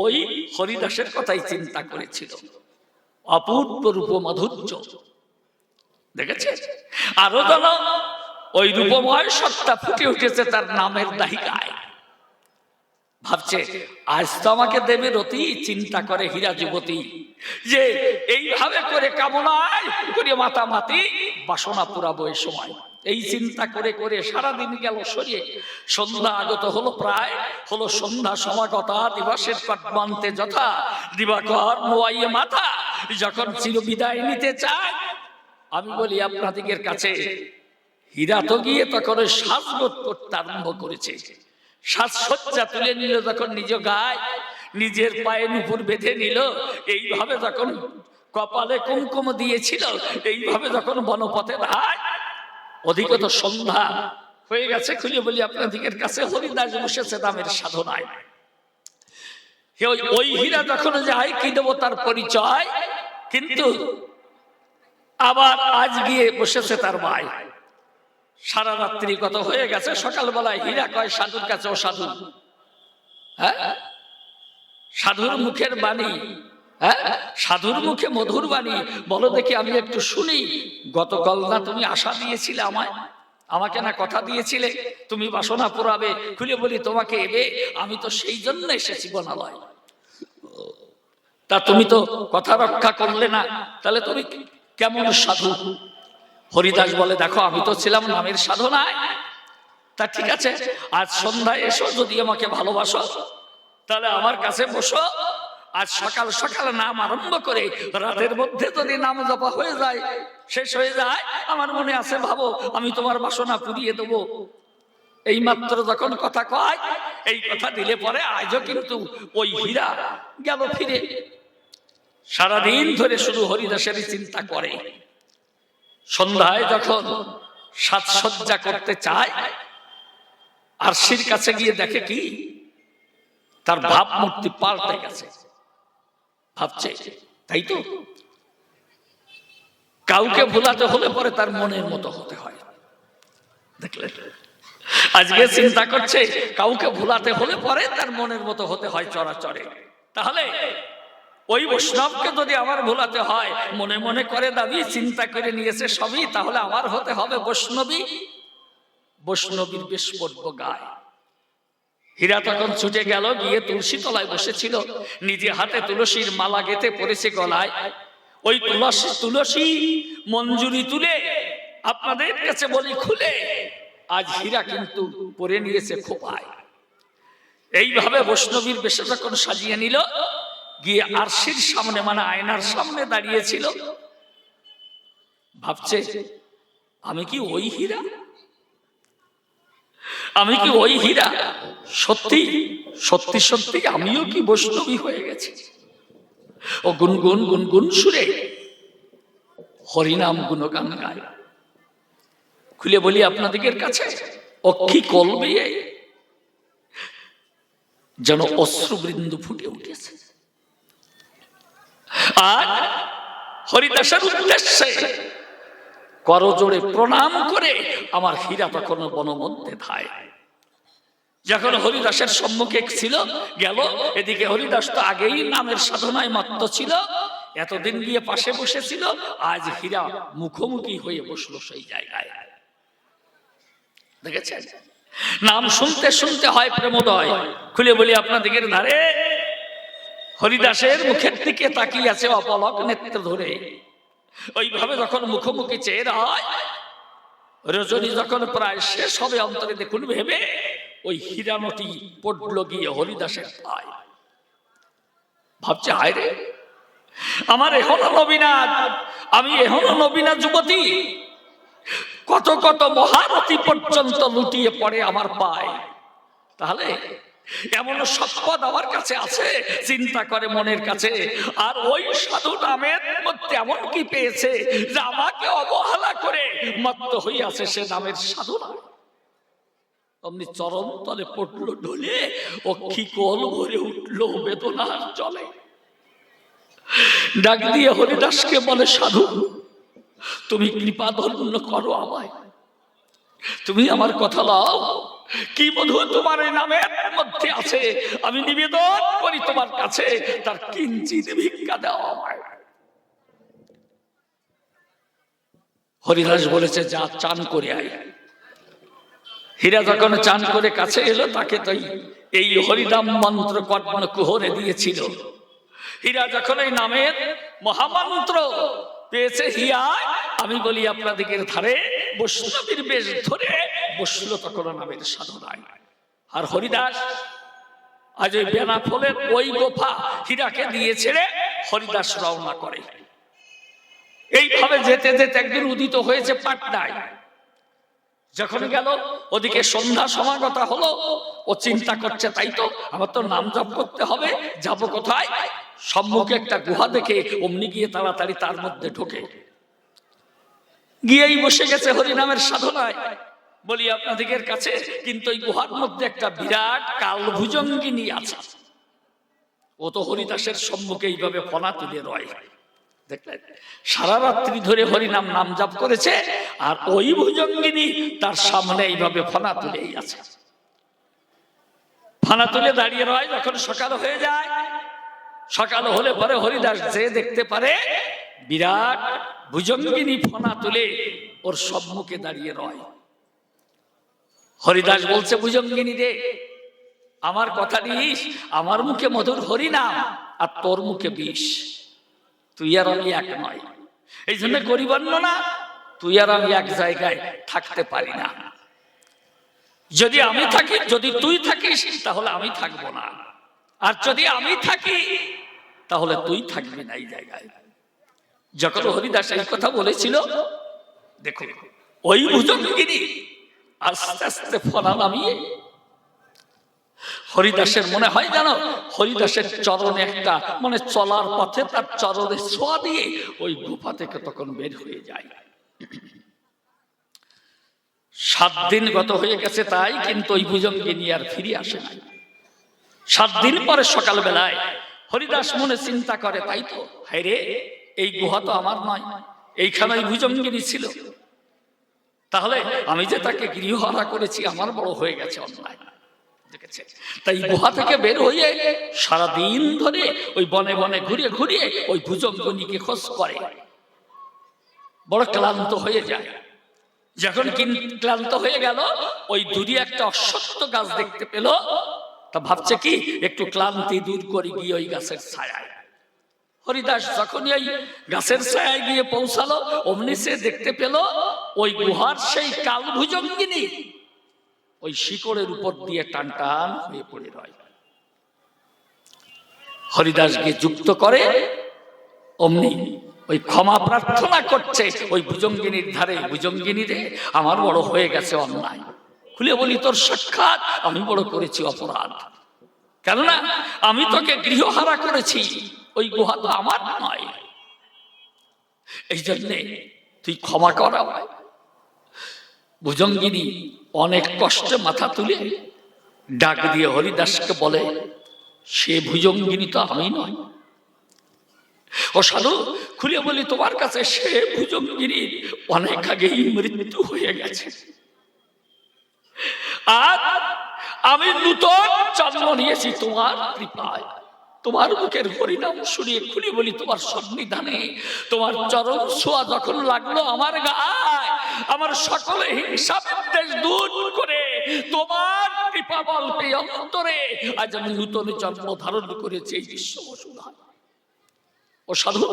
S2: ওই হরিদাসের কথাই চিন্তা করেছিল। অপূর্ব রূপ মাধুর্য দেখেছে, আরো যেন ওই রূপময় সত্তা ফুটে উঠেছে তার নামের দাহিকায়। ভাবছে আজ তো আমাকে দেবে রতি। চিন্তা করে হীরা যুবতী যে এইভাবে করে কামনায় করে মাতামাতি বাসনা পুরাবো। এই সময় এই চিন্তা করে করে সারাদিন গেল সরিয়ে। সন্ধ্যা আগত হলো, প্রায় হলো সন্ধ্যা সমাগতা। দিবসের কটমান্তে যথা দিবাকর নোয়াইয়ে মাথা। যখন চির বিদায় নিতে চায়, আমি বলি আপনাদিগের কাছে, হীরা তো গিয়ে তখন ওই সাজগোজ করতে আরম্ভ করেছে। সাজসজ্জা তুলে নিল, যখন নিজ গায়ে নিজের পায়ে নুপুর বেঁধে নিল, এইভাবে যখন কপালে কুমকুম দিয়েছিল, এইভাবে যখন বনপথে ধায়, অধিকত সন্ধ্যা হয়ে গেছে। খুলে বলি আপনাদিগের কাছে, হরিদাস বসেছে নামের সাধনায়। ওই হীরা যখন যায়, কি দেবো তার পরিচয়, কিন্তু আবার আজ গিয়ে বসেছে তার ভাই। সারা রাত্রি কত হয়ে গেছে, সকালবেলায় হীরা কয় সাধুর কাছে, ও সাধু, হ্যাঁ সাধুর মুখের বাণী, হ্যাঁ সাধুর মুখে মধুর বাণী, বলো দেখি আমি একটু শুনি। গতকাল না তুমি আশা দিয়েছিলে আমায়, আমাকে না কথা দিয়েছিলে তুমি বাসনা পুরাবে। খুলে বলি তোমাকে এবে, আমি তো সেই জন্য এসেছি বনালয়। তা তুমি তো কথা রক্ষা করলে না, তাহলে তুমি কেমন সাধু? হরিদাস বলে দেখো, আমি তো ছিলাম নামের সাধনায়। তা ঠিক আছে, আজ সন্ধ্যায় এসো, যদি আমাকে ভালোবাসো তাহলে আমার কাছে বসো। আজ সকাল সকাল নাম আরম্ভ করে রাতের মধ্যে যদি নাম জপা হয়ে যায়, শেষ হয়ে যায়, আমার মনে আছে ভাবো আমি তোমার বাসনা পুরিয়ে দেবো। এই মাত্র যখন কথা কয়, এই কথা দিলে পরে আজও কিন্তু ওই হীরা গেল ফিরে। সারাদিন ধরে শুধু হরিদাসের চিন্তা করে। সন্ধ্যায় যখন সাজসজ্জা করতে চায়, আরশির কাছে গিয়ে দেখে কি তার ভাবমূর্তি পাল্টে গেছে। ভাবছে তাই তো, কাউকে ভুলাতে হলে পরে তার মনের মতো হতে হয়। দেখলেন, আজকে চিন্তা করছে কাউকে ভুলাতে হলে পরে তার মনের মতো হতে হয় চরাচরে। তাহলে ওই বৈষ্ণবকে যদি আমার ভুলাতে হয়, মনে মনে করে দাবি, চিন্তা করে নিয়েছে সবই, তাহলে আমার হতে হবে বৈষ্ণবী। বৈষ্ণবীর বেশ পড়বো গায়। হীরা তখন ছুটে গেল, গিয়ে তুলসী তলায় বসেছিল, নিজে হাতে তুলসীর মালা গেঁথে পড়েছে গলায়। ওই তুলসী মঞ্জুরি তুলে আপনাদের কাছে বলি খুলে, আজ হীরা কিন্তু পরে নিয়েছে খোপায়। এইভাবে বৈষ্ণবীর বেশে যখন সাজিয়ে নিল, গিয়ে আরশির সামনে মানে আয়নার সামনে দাঁড়িয়েছিল। ভাবছে আমি কি ওই হীরা? আমি কি ওই হীরা? সত্যি সত্যি সত্যি আমিও কি বৈষ্ণবী হয়ে গেছি? ও গুনগুন গুনগুন সুরে হরিনাম গুণগান গায়। খুলে বলি আপনাদের কাছে, অক্ষি কলবে যেন অশ্রুবৃন্দু ফুটে উঠেছে। আর হরিদাসের উদ্দেশ্যে করজোড়ে প্রণাম করে আমার হীরা তখন বনমধ্যে ধায়। যখন হরিদাসের সম্মুখে ছিল গেল, এদিকে হরিদাস তো আগেই নামের সাধনায় মত্ত ছিল, এতদিন গিয়ে পাশে বসেছিল, আজ হীরা মুখোমুখি হয়ে বসলো সেই জায়গায়। দেখেছেন, নাম শুনতে শুনতে হয় প্রেমোদয়। খুলে বলি আপনাদের ধারে হরিদাসের মুখের দিকে তাকিয়ে আছে অপলক নেত্র ধরে। ওইভাবে যখন মুখোমুখি চেয়ে হয়, রজনী যখন প্রায় শেষ হবে, অন্তরে দেখুন ভেবে ওই হীরানটি পড়লো গিয়ে হরিদাসের পায়। ভাবছে, হায় রে, আমার এখনো নবীনাথ, আমি এখনো নবীনাথ যুবতী, কত কত মহারথী পর্যন্ত লুটিয়ে পড়ে আমার পায়, তাহলে এমন সম্পদ আমার কাছে আছে, চিন্তা করে মনের কাছে। আর ওই সাধু নামের মধ্যে এমন কি পেয়েছে যে আমাকে অবহেলা করে মত্ত হইয়াছে সে নামের সাধু নাম। অমনি চরণ তলে পড়লো ঢলে, অক্ষি কোল ভরে উঠলো বেদনার জলে। ডাক দিয়ে হরিদাসকে বলে, সাধু তুমি কৃপা ধন্য করো আমায়, তুমি আমার কথা লাও, কি বধূ তোমার এই নামের মধ্যে আছে, আমি নিবেদন করি তোমার কাছে, তার কিঞ্চিত ভিক্ষা দাও আমায়। হরিদাস বলেছে, যা চান করে আয়। হীরা যখন চান করে কাছে এলো, তাকে তো এই হরিনাম মন্ত্র কর্ণ কুহরে দিয়েছিল। হীরা যখন এই নামের মহামন্ত্র পেয়েছে, হিয়া আমি বলি আপনাদের ধারে বৈষ্ণবীর বেশ ধরে বসলো তখন নামের সাধনায়। আর হরিদাস আজ ওই বেনাফলের ওই গোফা হীরাকে দিয়ে ছেড়ে হরিদাস রওনা করে। এইভাবে যেতে যেতে একদিন উদিত হয়েছে পাটনায়। যখন গেল, ওদিকে সন্ধ্যা সমাগত হলো, ও চিন্তা করছে, তাই তো আমার তো নাম জপ করতে হবে, যাব কোথায়? সম্মুখে একটা গুহা দেখে অমনি গিয়ে তাড়াতাড়ি তার মধ্যে ঢোকে, গিয়েই বসে গেছে হরিনামের সাধনায়। বলি আপনাদের কাছে, কিন্তু এই গুহার মধ্যে একটা বিরাট কালভুজঙ্গিনী আছে। ও তো হরিদাসের সম্মুখে এইভাবে ফনা তুলে রয়। দেখলেন, সারা রাত্রি ধরে হরিনাম নাম জপ করেছে, আর ওই ভুজঙ্গিনী তার সামনে এইভাবে ফনা তুলেই আছে। ফনা তুলে দাঁড়িয়ে রয়। যখন সকাল হয়ে যায়, সকাল হলে পরে হরিদাস যে দেখতে পারে বিরাট ভুজঙ্গিনী ফনা তুলে ওর সম্মুখে দাঁড়িয়ে রয়। হরিদাস বলছে, ভুজঙ্গিনী রে, আমার কথা নিস, আমার মুখে মধুর হরিনাম আর তোর মুখে বিষ, তুই আর আমি এক নয়, এই জন্য করি বর্ণনা, তুই আর আমি এক জায়গায় থাকতে পারি না। যদি আমি থাকি, যদি তুই থাকিস, তাহলে আমি থাকবো না, আর যদি আমি থাকি তাহলে তুই থাকবি না এই জায়গায়। যখন হরিদাস এই কথা বলেছিল, দেখো ওই ভুজঙ্গিনী আস্তে আস্তে ফনা নামিয়ে, হরিদাসের মনে হয় জানো, হরিদাসের চরণে একটা মানে চলার পথে তার চরণে ছোঁয়া দিয়ে ওই গুফা থেকে তখন বের হয়ে যায়। 7 দিন গত হয়ে গেছে, তাই কিন্তু ওই ভুজঙ্গিনী আর ফিরে আসে না। 7 দিন পরে সকাল বেলায় হরিদাস মনে চিন্তা করে, তাই তো, হায় রে, এই গুহা তো আমার নয়, এইখানে ভুজঙ্গিনী ছিল, তাহলে আমি যে তাকে গৃহহারা করেছি, আমার বড় হয়ে গেছে অন্যায়। দেখেছে, তাই গুহা থেকে বের হয়ে সারাদিন ধরে ওই বনে বনে ঘুরিয়ে ঘুরিয়ে ওই ভুজঙ্গিনীকে খোঁজ করে, বড় ক্লান্ত হয়ে যায়। যখন ক্লান্ত হয়ে গেল, ওই দূরে একটা অশ্বত্থ গাছ দেখতে পেল, তা ভাবছে কি একটু ক্লান্তি দূর করে গিয়ে ওই গাছের ছায়ায়। হরিদাস যখন এই গাছের ছায়ায় গিয়ে পৌঁছালো, অমনি সে দেখতে পেল ওই গুহার সেই কালভুজঙ্গিনী ওই শিকড়ের উপর দিয়ে টান টান হয়ে পড়ে রয়। হরিদাসকে যুক্ত করে, অমনি ওই ক্ষমা প্রার্থনা করছে ওই ভুজঙ্গিনীর ধারে, ভুজঙ্গিনী রে, আমার বড় হয়ে গেছে অন্যায়, খুলে বলি তোর সাক্ষাৎ আমি বড় করেছি অপরাধ, কেননা আমি তোকে গৃহহারা করেছি, ওই গুহা তো আমার নয়, এই জন্যে তুই ক্ষমা করা। ভুজঙ্গিনী অনেক কষ্টে মাথা তুলে ডাক দিয়ে হরিদাসকে বলে, সে ভুজঙ্গিনী তো আমি নয়। ও সাধু, খুলে বলি তোমার কাছে, সে ভুজঙ্গিনীর অনেক আগেই মৃত্যু হয়ে গেছে, আর আমি নূতন জন্ম নিয়েছি তোমার কৃপায়। তোমার মুখের হরিনাম শুনিয়ে খুলে বলি, তোমার সন্নিধানে তোমার চরণ ছোঁয়া যখন লাগলো আমার গায়ে, আমার সকলে হিংসা বিদ্বেষ দূর করে তোমার কৃপা বল পেয়ে অন্তরে আজ আমি নূতন জন্ম ধারণ করেছি এই বিশ্ব বসুধায়। ও সাধু,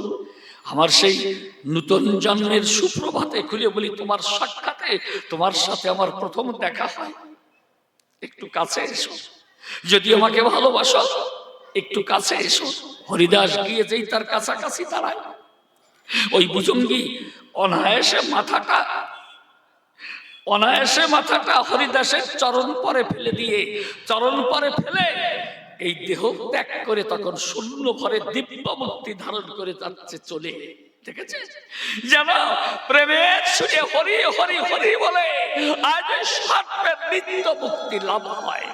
S2: আমার সেই নূতন জন্মের সুপ্রভাতে খুলে বলি, তোমার সাক্ষাতে তোমার সাথে আমার প্রথম দেখা হয়। একটু কাছে এসো, যদি আমাকে ভালোবাসো একটু কাছে এসো। হরিদাস গিয়ে যেই তার কাছাকাছি দাঁড়ায়, ওই ভুজঙ্গী অনায়াসে মাথাটা হরিদাসের চরণ পরে ফেলে দিয়ে, চরণ পরে ফেলে এই দেহ ত্যাগ করে তখন শূন্য ভরে দিব্য মুক্তি ধারণ করে যাচ্ছে চলে। দেখেছে যেন প্রেমের সুরে হরি হরি হরি বলে আজ সর্বের নিত্য মুক্তি লাভ হয়,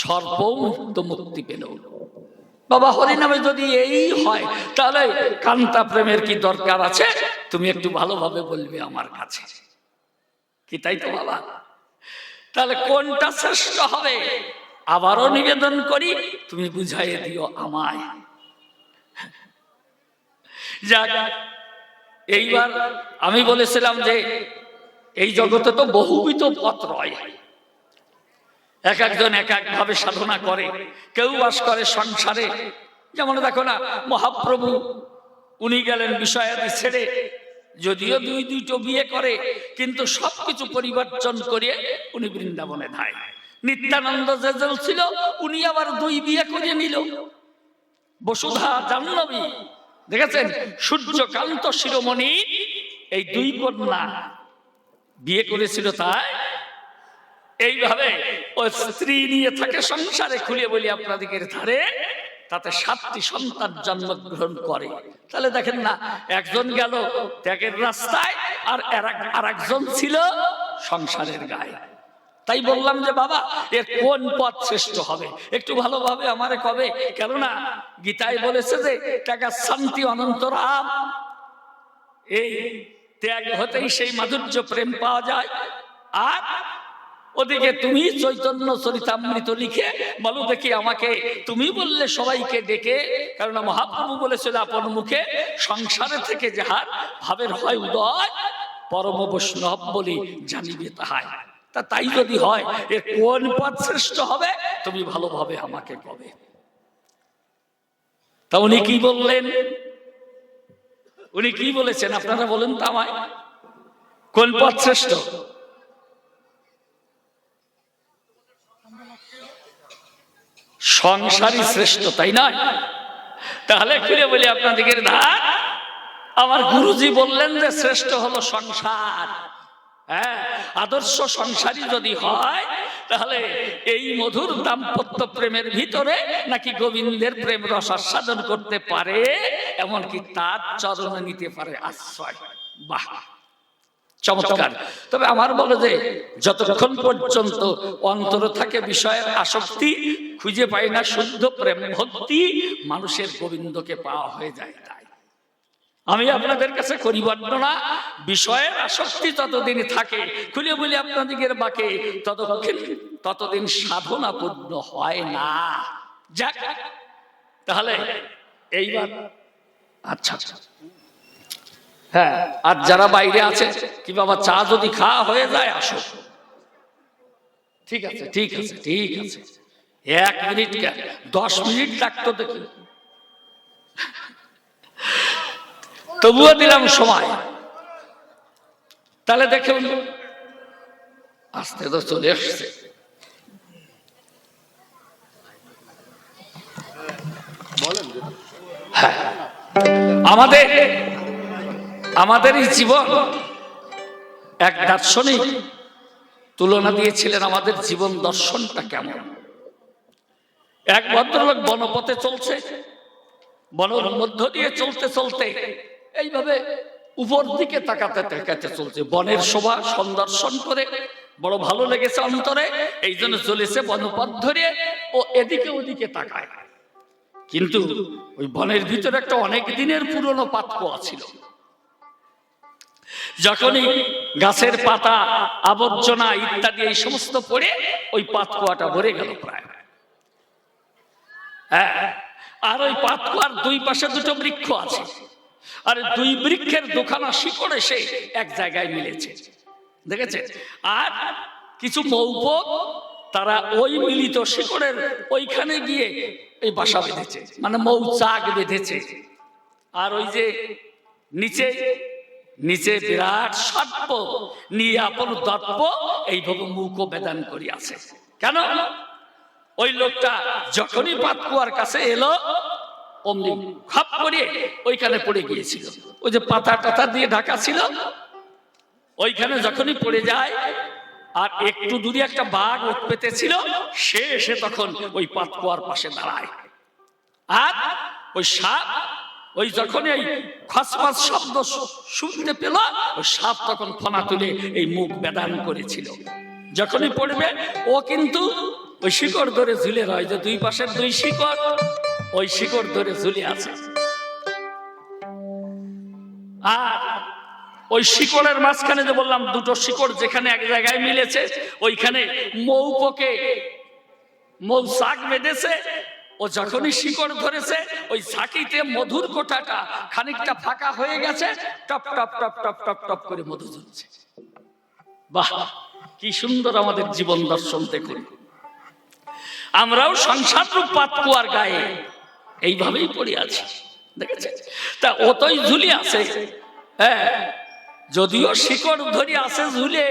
S2: সর্বমুক্ত মুক্তি পেল। বাবা, হরি নামে যদি এই হয় তাহলে কান্তা প্রেমের কি দরকার আছে? তুমি একটু ভালোভাবে বলবে আমার কাছে কি, তাই তো বাবা? তাহলে কোনটা শ্রেষ্ঠ হবে? আবারও নিবেদন করি, তুমি বুঝাইয়ে দিও আমায়। যাক, এইবার আমি বলেছিলাম যে এই জগতে তো বহুবিধ পথ রয়, এক একজন এক এক ভাবে সাধনা করে। কেউ বাস করে সংসারে, যেমন দেখো না মহাপ্রভু, উনি গেলেন বিষয়াদি ছেড়ে, যদিও দুটো বিয়ে করে কিন্তু সবকিছু পরিবর্তন করে উনি বৃন্দাবনে ধায়। নিত্যানন্দ যে ছিল উনি আবার 2 বিয়ে করে নিল। বসুধা জাহ্নবী, দেখেছেন সূর্যকান্ত শিরোমণি এই 2 কন্যা বিয়ে করেছিল। তাই এইভাবে ও স্ত্রী নিয়ে থাকে সংসারে। খুলে বলি আপনাদের ধারে তাতে 7টি সন্তান জন্মগ্রহণ করে। তাহলে দেখেন না, একজন গেল ত্যাগের রাস্তায় আর একজন ছিল সংসারের গায়ে। তাই বললাম যে বাবা, এর কোন পথ শ্রেষ্ঠ হবে একটু ভালোভাবে আমারে কবে। কেননা গীতায় বলেছে যে ত্যাগ শান্তি অনন্তরাম, এই ত্যাগ হতেই সেই মাধুর্য প্রেম পাওয়া যায়। আর ওদিকে তুমি চৈতন্য চরিতামৃত লিখে বলো দেখি আমাকে, তুমি বললে সবাইকে ডেকে, কারণ মহাপ্রভু বলেছিল আপন মুখে, সংসারে থেকে যাহার ভাবের হয় উদয়, পরম বৈষ্ণব বলি জানিবে তাহাই। তাই যদি হয় এর কোন পথ শ্রেষ্ঠ হবে তুমি ভালোভাবে আমাকে কবে। তা উনি কি বললেন, উনি কি বলেছেন আপনারা বলেন তো আমায়, কোন পথ শ্রেষ্ঠ? সংসারই শ্রেষ্ঠ, তাই নয়? তাহলে খুলে বলি আপনাদের ধার, আমার গুরুজি বললেন যে শ্রেষ্ঠ হলো সংসার। হ্যাঁ, আদর্শ সংসারী যদি হয় তাহলে এই মধুর দাম্পত্য প্রেমের ভিতরে নাকি গোবিন্দের প্রেম রস আস্বাদন করতে পারে, এমনকি তার চরণে নিতে পারে আশ্রয়। বাহ, চমৎকার। তবে আমার বলে যে যতক্ষণ পর্যন্ত অন্তর থাকে বিষয়ের আসক্তি, খুঁজে পায় না শুদ্ধ প্রেম ভক্তি, মানুষের গোবিন্দকে পাওয়া হয়ে যায়। তাই আমি আপনাদের কাছে করি বর্ণনা, বিষয়ের আসক্তি যতদিন থাকে খুলে বলি আপনাদের বাকে, ততদিন সাধনা পূর্ণ হয় না। যাক, তাহলে এইবার আচ্ছা হ্যাঁ, আর যারা বাইরে আছে কি বাবা, চা যদি খাওয়া হয়ে যায় আসো। ঠিক আছে ঠিক আছে ঠিক আছে, 1 মিনিট 10 মিনিট লাগতো দেখি, তবুও দিলাম সময়। তাহলে দেখুন আস্তে তো চলে আসছে। হ্যাঁ, আমাদের এই জীবন, এক দার্শনিক তুলনা দিয়েছিলেন আমাদের জীবন দর্শনটা কেমন। এক ভদ্রলোক বনপথে চলছে, বনের মধ্য দিয়ে চলতে চলতে এইভাবে উপর দিকে তাকাতে তাকাতে চলছে। বনের শোভা সন্দর্শন করে বড় ভালো লেগেছে অন্তরে, এই জন্য চলেছে বনপথ ধরে ও এদিকে ওদিকে তাকায়। কিন্তু ওই বনের ভিতরে একটা অনেক দিনের পুরনো পাতকুয়া ছিল। যখনই গাছের পাতা আবর্জনা ইত্যাদি এই সমস্ত পড়ে ওই পাতকুয়াটা ভরে গেল প্রায়। হ্যাঁ, আর ওই পাতকুয়ার দুই পাশে দুটো বৃক্ষ আছে, আর দুই বৃক্ষের দুখানা শিকড় এসে এক জায়গায় মিলেছে, দেখেছে? আর কিছু মৌপক তারা ওই মিলিত শিকড়ের ওইখানে গিয়ে এই বাসা বেঁধেছে, মানে মৌচাক বেঁধেছে। আর ওই যে নিচে নিচে বিরাট সর্প নিয়ে আপন দর্প এইভাবে মুখ বেদান করিয়াছে। কেন? ওই লোকটা যখনই পাতকুয়ার কাছে এলো অমনি খাপ করে ওইখানে পড়ে গিয়েছিল। ওই যে পাতা টাতা দিয়ে ঢাকা ছিল, ওইখানে যখনই পড়ে যায়, আর একটু দূরে একটা বাঘ ওঠ পেতেছিল, সে এসে তখন ওই পাতকুয়ার পাশে দাঁড়ায়। আর ওই সাপ ওই যখন এই খসখস শব্দ শুনতে পেল, ওই সাপ তখন ফনা তুলে এই মুখ বেদান করেছিল। যখনই পড়বে ও কিন্তু ওই শিকড় ধরে ঝুলে রয়, যে দুই পাশের দুই শিকড়, ওই শিকড় ধরে ঝুলে আছে। আর ওই শিকড়ের মাঝখানে যে বললাম দুটো শিকড় যেখানে এক জায়গায় মিলেছে, ওইখানে মৌপকে মৌচাক বেঁধেছে। ও যখনই শিকড় ধরেছে, ওই ঝাঁকিতে মধুর কোটাটা খানিকটা ফাঁকা হয়ে গেছে, top top top top top top করে মধু ঝরছে। বাহ, কি সুন্দর আমাদের জীবন দর্শন! দেখুন, আমরাও সংসার রূপ পাতকুয়ার গায়ে এইভাবেই পড়ে আছি, দেখেছে? তা অতই ঝুলি আছে। হ্যাঁ, যদিও শিকড় ধরে আছে ঝুলে,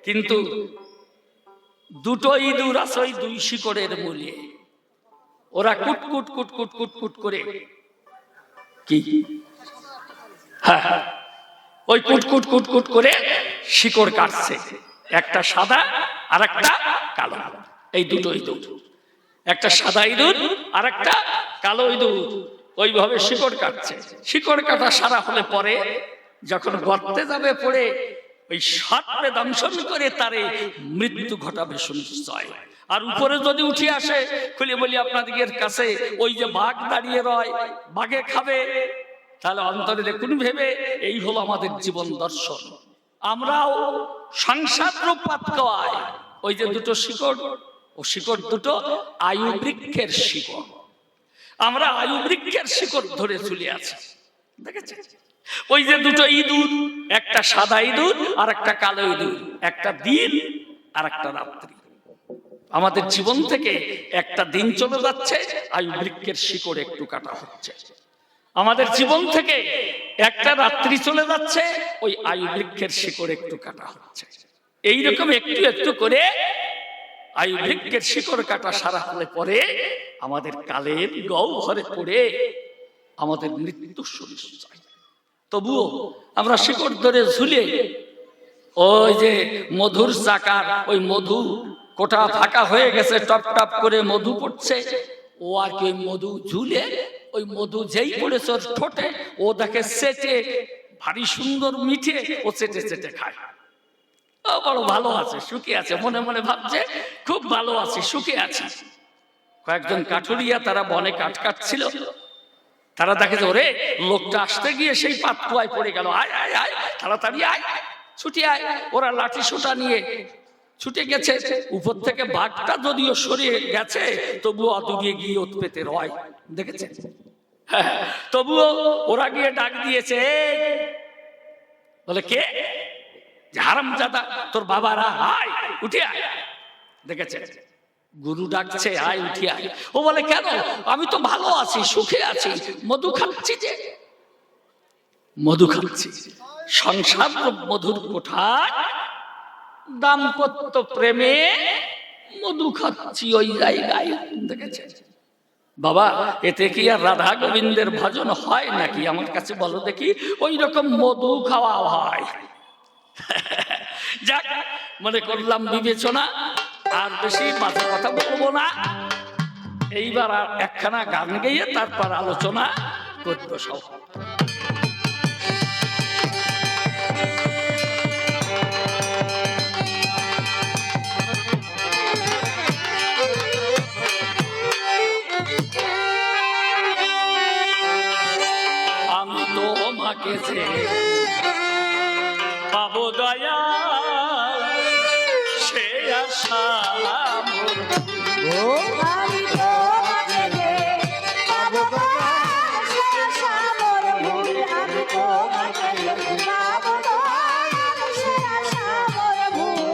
S2: কিন্তু দুটো ইঁদুর আছে ওই দুই শিকড়ের মূলে। ওরা কুটকুট কুটকুট কুটকুট করে কি, হ্যাঁ, ওই কুটকুট কুটকুট করে শিকড় কাটছে। একটা সাদা আর একটা কালো, এই দুটো ইঁদুর, একটা সাদা ইঁদুর আর একটা কালো ইঁদুর ওইভাবে শিকড় কাটছে। শিকড় কাটা সারা হলে পরে যখন গর্তে যাবে পড়ে, ওই সাপে দংশন করে তারে মৃত্যু ঘটাবে সুনিশ্চয়। আর উপরে যদি উঠে আসে, খুলে বলি আপনাদের কাছে, ওই যে বাঘ দাঁড়িয়ে রয়, বাঘে খাবে, তাহলে অন্তরে দেখুন ভেবে এই হলো আমাদের জীবন দর্শন। আমরাও সংসার রূপ পাতকুয়ায় ওই যে দুটো শিকড়, ও শিকড় দুটো আয়ু বৃক্ষের শিকড়। আমরা আয়ু বৃক্ষের শিকড় ধরে ঝুলে আছি, দেখেছে? ওই যে দুটো ইঁদুর, একটা সাদা ইঁদুর আর একটা কালো ইঁদুর, একটা দিন আর একটা রাত্রি। আমাদের জীবন থেকে একটা দিন চলে যাচ্ছে, আয়ু বৃক্ষের শিকড় একটু কাটা হচ্ছে। আমাদের জীবন থেকে একটা রাত্রি চলে যাচ্ছে, ওই আয়ু বৃক্ষের শিকড় একটু কাটা হচ্ছে। এইরকম একটু একটু করে আয়ু বৃক্ষের শিকড় কাটা সারা হলে পরে আমাদের কালের গহ্বরে পড়ে আমাদের মৃত্যু সুনিশ্চয়। তবুও আমরা শিকড় ধরে ঝুলে ওই যে মধুর চাকার ওই মধু কোটা ফাঁকা হয়ে গেছে, টপ টপ করে মধু পড়ছে। ও আর কি মধু ঝুলে, ওই মধু যেই পড়েছে ওর ঠোঁটে, ও দেখে চেটে, ভারী সুন্দর মিঠে, ও চেটে চেটে খায়। ও বড় ভালো আছে, সুখী আছে, মনে মনে ভাবছে খুব ভালো আছে, সুখী আছে। কয়েকজন কাঠুরিয়া তারা বনে কাঠ কাটছিল, তারা দেখে যে ওরে লোকটা আসতে গিয়ে সেই পাতকুয়ায় পড়ে গেল, আয় আয় আয়, তাড়াতাড়ি আয়, ছুটি আয়। ওরা লাঠি সোটা নিয়ে ছুটে গেছে। উপর থেকে বাঘটা যদিও সরিয়ে গেছে, তবুও অদূরে গিয়ে ওত পেতে রয়, দেখেছে? তবুও ওরা গিয়ে ডাক দিয়েছে, বলে কে? হারামজাদা, তোর বাবারা, আয় উঠে আয়, দেখেছে? গুরু ডাকছে, আয় উঠে আয়। ও বলে কেন? আমি তো ভালো আছি, সুখে আছি, মধু খাচ্ছি, যে মধু খাচ্ছি। সংসার মধুর কোঠায় দাম্পত্য প্রেমে মধু খাচ্ছি ওই জায়গায়, দেখেছে? বাবা, এতে কি আর রাধা গোবিন্দের ভজন হয় নাকি? আমার কাছে বলো দেখি, ওই রকম মধু খাওয়া হয়। যাক, মনে করলাম বিবেচনা, আর বেশি মাঝে কথা বলবো না। এইবার আর একখানা গান গেয়ে তারপর আলোচনা করবো সব। তোমাকে যে পাবো দয়া সে আশা
S3: আমি তোমাকে যে পাবো দয়া সে আশা মোর ভুল। আমি তোমাকে যে পাবো দয়া সে আশা মোর ভুল।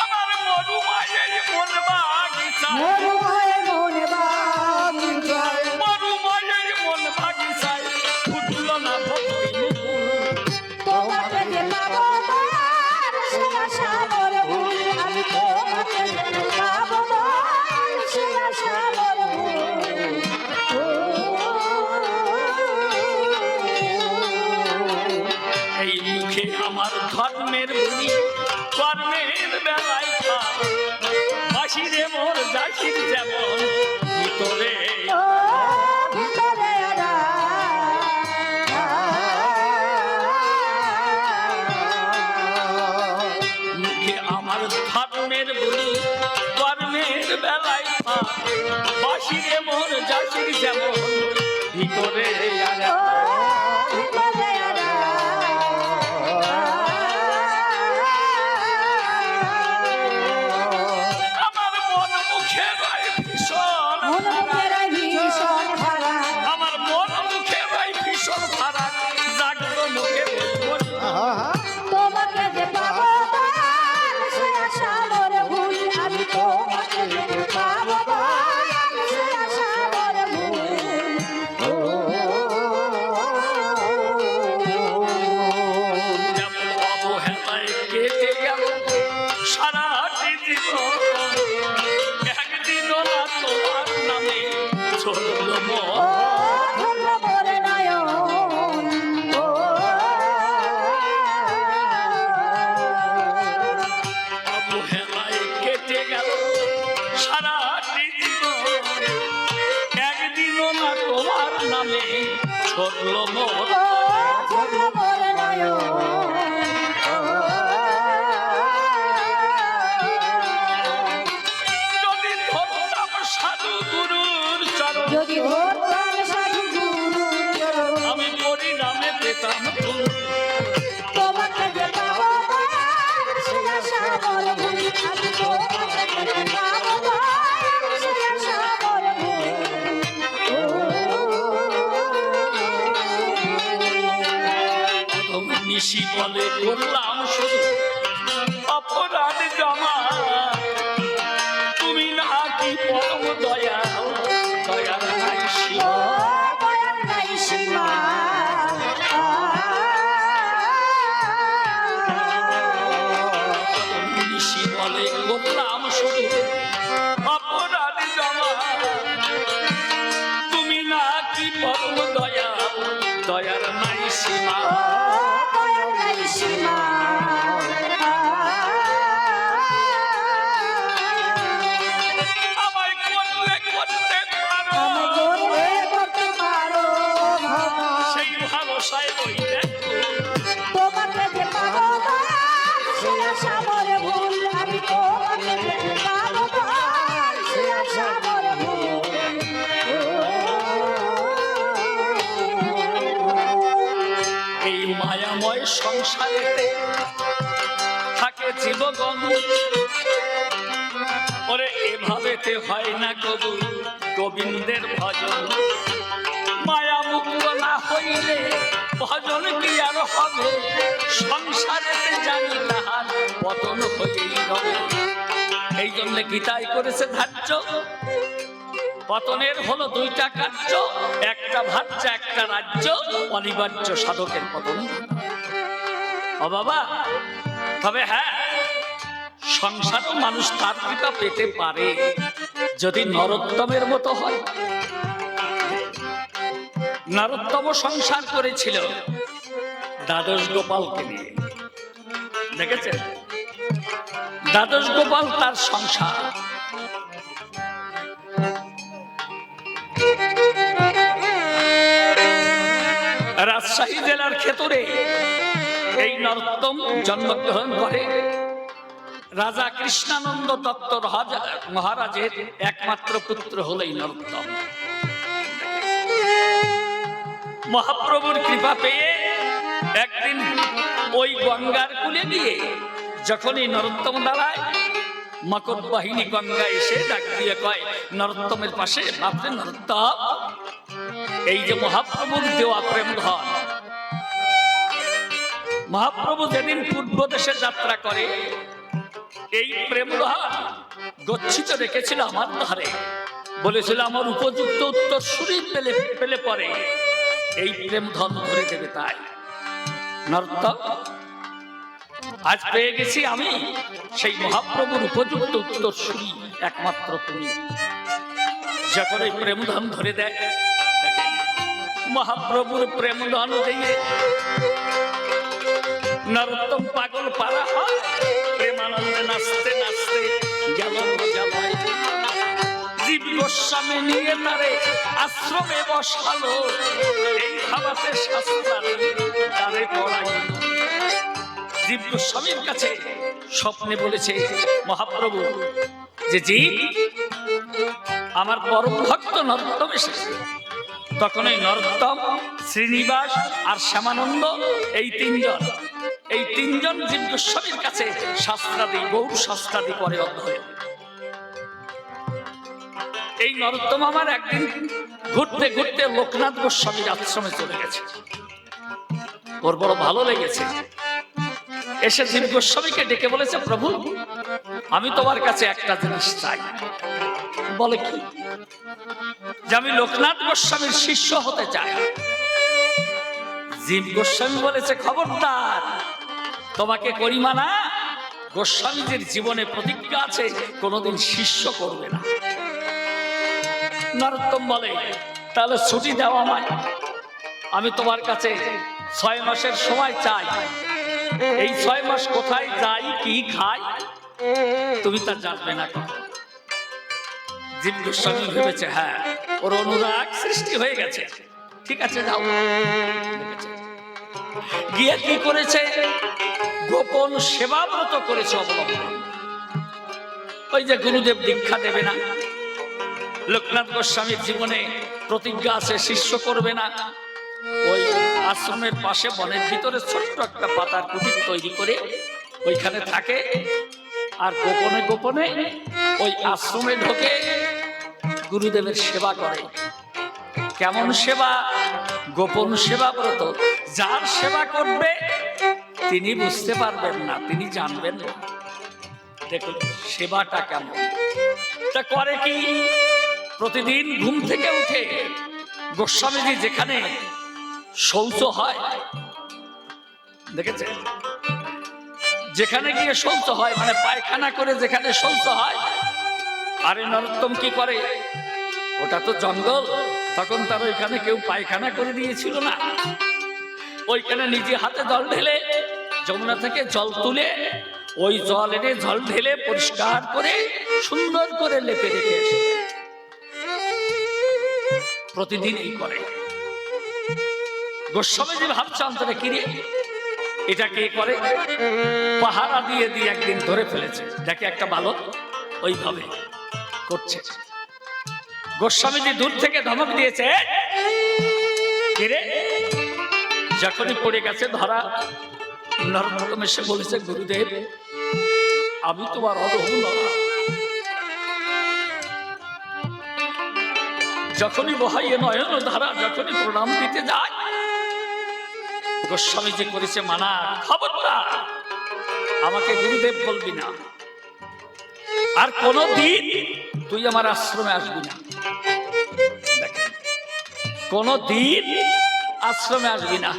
S2: আমার মরু মায়ের মন বাগিচায়
S3: মোর মায়ের মন বাগিচায়
S2: মরু মায়ের মন বাগিচায় ফুটলো না ভক্তি মুকুল।
S3: তোমাকে যে পাবো দয়া সে আশা মোর ভুল। আমি তোমাকে যে পাবো দয়া সে আশা মোর ভুল।
S2: এই মুখে আমার ধর্মের বলি কর্মের বেলায় খাপ বাসিরে মোর জাসির যেমন ভিতরে মুখে আমার ধর্মের বলি কর্মের বেলায় খাপ বাসিরে মোর জাসির যেমন ভিতরে আমার মন মুখে রয় ভীষণ আমার মন মুখে রয় ভীষণ খারাপ জাগ্র মুখে বলবো
S3: তোমাকে যে পাবো দয়া সে আশা মোর ভুল। আমি তোমাকে যে পাবো দয়া সে আশা মোর ভুল।
S2: যেমন অবহেলায় কেটে গেল সারাটি জীবন একদিনও না তোমার নামে চলল মন
S3: ধন্য মোর নয়ন
S2: অবহেলায় কেটে গেল সারাটি জীবন একদিনও না তোমার নামে চলল মন
S3: ধন্য মোর নয়ন
S2: যদি ধরতাম সাধু গুরুর চরণ
S3: যদি ধরতাম সাধু গুরুর চরণ,
S2: আমি পরিণামে পেতাম ফুল।
S3: তোমাকে যে পাবো দয়া সে আশা মোর ভুল। আমি তোমাকে যে পাবো দয়া সে আশা মোর ভুল।
S2: নিশি বলে করলাম শুধু অপরাধ জমা তুমি নাকি পরম দয়া দয়ার নাই সীমা।
S3: দয়ার নাই সীমা।
S2: নিশি বলে করলাম শুধু অপরাধ জমা তুমি নাকি পরম দয়া দয়ার নাই সীমা।
S3: দয়ার নাই সীমা।
S2: আমায় করলে করতে পারো
S3: আমি করলে করতে পারো ভাবা।
S2: সেই ভালোসায় ওই দেখো
S3: তোমাকে যে পাবো দয়া সে আশা মোর ভুল। আমি তোমাকে যে পাবো দয়া সে আশা মোর ভুল।
S2: এই মায়াময় সংসারেতে থাকে জীবগণ ওরে এভাবেতে হয় না কবু গোবিন্দের ভজন মায়া মুক্ত না হইলে ভজন কি আর হবে সংসারেতে জানি তাহার পতন হইলেই হবে। এই জন্য গীতায় করেছে ধার্য পতনের হলো দুইটা কার্য একটা ভাজ্য একটা রাজ্য অনিবার্য সাধকের পতন। ও বাবা তবে হ্যাঁ সংসারও মানুষ তার কৃপা পেতে পারে যদি নরোত্তমের মতো হয়। নরোত্তম সংসার করেছিল দ্বাদশ গোপালকে নিয়ে দেখেছেন দ্বাদশ গোপাল তার সংসার রাজশাহী জেলার ক্ষেত্রে এই নরোত্তম জন্মগ্রহণ করে রাজা কৃষ্ণানন্দ দত্ত মহারাজের একমাত্র পুত্র হলেই নরোত্তম। মহাপ্রভুর কৃপা পেয়ে একদিন ওই গঙ্গার কূলে গিয়ে যখন এই নরোত্তম দাঁড়ায়, মকর বাহিনী গঙ্গা এসে ডাক দিয়ে কয় নরোত্তমের পাশে, বাপরে নরোত্তম, এই যে মহাপ্রভুর দেওয়া প্রেম ধন, মহাপ্রভু যেদিন পূর্ব দেশে যাত্রা করে এই প্রেম ধন গচ্ছিত রেখেছিল আমার ধারে, বলেছিল আমার উপযুক্ত উত্তরসূরি পেলে পরে এই প্রেম ধন ধরে দেবে। তাই নরোত্তম, আজ পেয়ে গেছি আমি সেই মহাপ্রভুর উপযুক্ত উত্তরসূরি, একমাত্র তুমি। যখন এই প্রেম ধন ধরে দেয়, মহাপ্রভুর প্রেম ধন দিয়ে নরোত্তম পাগল পারা হয়, প্রেমানন্দে নাচতে নাচতে গেল মজালয়। জীব গোস্বামী নিয়ে তারে আশ্রমে বসালো, এই ভাবাতে শাস্ত্রারে তারে পড়াইল। জীব গোস্বামীর কাছে স্বপ্নে বলেছে মহাপ্রভু যে জীব আমার পরম ভক্ত নরোত্তম এসেছে। তখন এই নরোত্তম, শ্রীনিবাস আর শ্যামানন্দ, এই তিনজন জীব গোস্বামীর কাছে শাস্ত্রাদি, গৌর শাস্ত্রাদি করে অধ্যয়ন। এই নরোত্তম আমার একদিন ঘুরতে ঘুরতে লোকনাথ গোস্বামীর আশ্রমে চলে গেছে। ওর বড় ভালো লেগেছে, এসে জীব গোস্বামীকে ডেকে বলেছে, প্রভু আমি তোমার কাছে একটা জিনিস চাই। বলে কি? যে আমি লোকনাথ গোস্বামীর শিষ্য হতে চাই। জীব গোস্বামী বলেছে, খবরদার, তোমাকে করিমা না, গোস্বামীজির জীবনে প্রতিজ্ঞা আছে কোনোদিন শিষ্য করবে না। নরোত্তম বলে, তাহলে ছুটি দাও আমায়, আমি তোমার কাছে 6 মাসের সময় চাই। এই 6 মাস কোথায় যাই, কি খাই, তুমি তা জানবে না। জীব গোস্বামী ভেবেছে, হ্যাঁ ওর অনুরাগ সৃষ্টি হয়ে গেছে, ঠিক আছে যাও। গিয়ে কি করেছে? গোপন সেবাব্রত করেছে অবলম্বন। ওই যে গুরুদেব দীক্ষা দেবে না, লোকনাথ গোস্বামীর জীবনে প্রতিজ্ঞা আছে শিষ্য করবে না। ওই আশ্রমের পাশে বনের ভিতরে ছোট্ট একটা পাতার কুটির তৈরি করে ওইখানে থাকে, আর গোপনে গোপনে ওই আশ্রমে ঢোকে গুরুদেবের সেবা করে। কেমন সেবা? গোপন সেবা ব্রত। যার সেবা করবে তিনি বুঝতে পারবেন না, তিনি জানবেন না। দেখুন সেবাটা কেমন। তা করে কি? প্রতিদিন ঘুম থেকে উঠে গোস্বামীজি যেখানে শৌচ হয়, দেখেছে, যেখানে গিয়ে শৌচ হয়, মানে পায়খানা করে যেখানে শৌচ হয়, আরে নরোত্তম কি করে? ওটা তো জঙ্গল, তখন তার ওইখানে কেউ পায়খানা করে দিয়েছিল না। ওইখানে নিজে হাতে জল ঢেলে, যমুনা থেকে জল তুলে ওই জল এনে জল ঢেলে পরিষ্কার করে সুন্দর করে লেপে রেখে এসে প্রতিদিন এই করে। গোস্বামীজি ভাবছে অন্তরে, কিরে এটা কে করে? পাহারা দিয়ে দিয়ে একদিন ধরে ফেলেছে, দেখে একটা বালক ওইভাবে করছে। গোস্বামীজি দূর থেকে ধমক দিয়েছে, কিরে? যখনই পড়ে গেছে ধরা, নরোত্তম এসে বলেছে, গুরুদেব আমি তোমার অধম। যখনই বহাইয়ে নয়ন ধারা, যখনই প্রণাম দিতে যায়, গোস্বামীজি করেছে মানা, খবরদার আমাকে গুরুদেব বলবি না, আর কোনদিন তুই আমার আশ্রমে আসবি না। কোনদিন আশ্রমে আসবি না।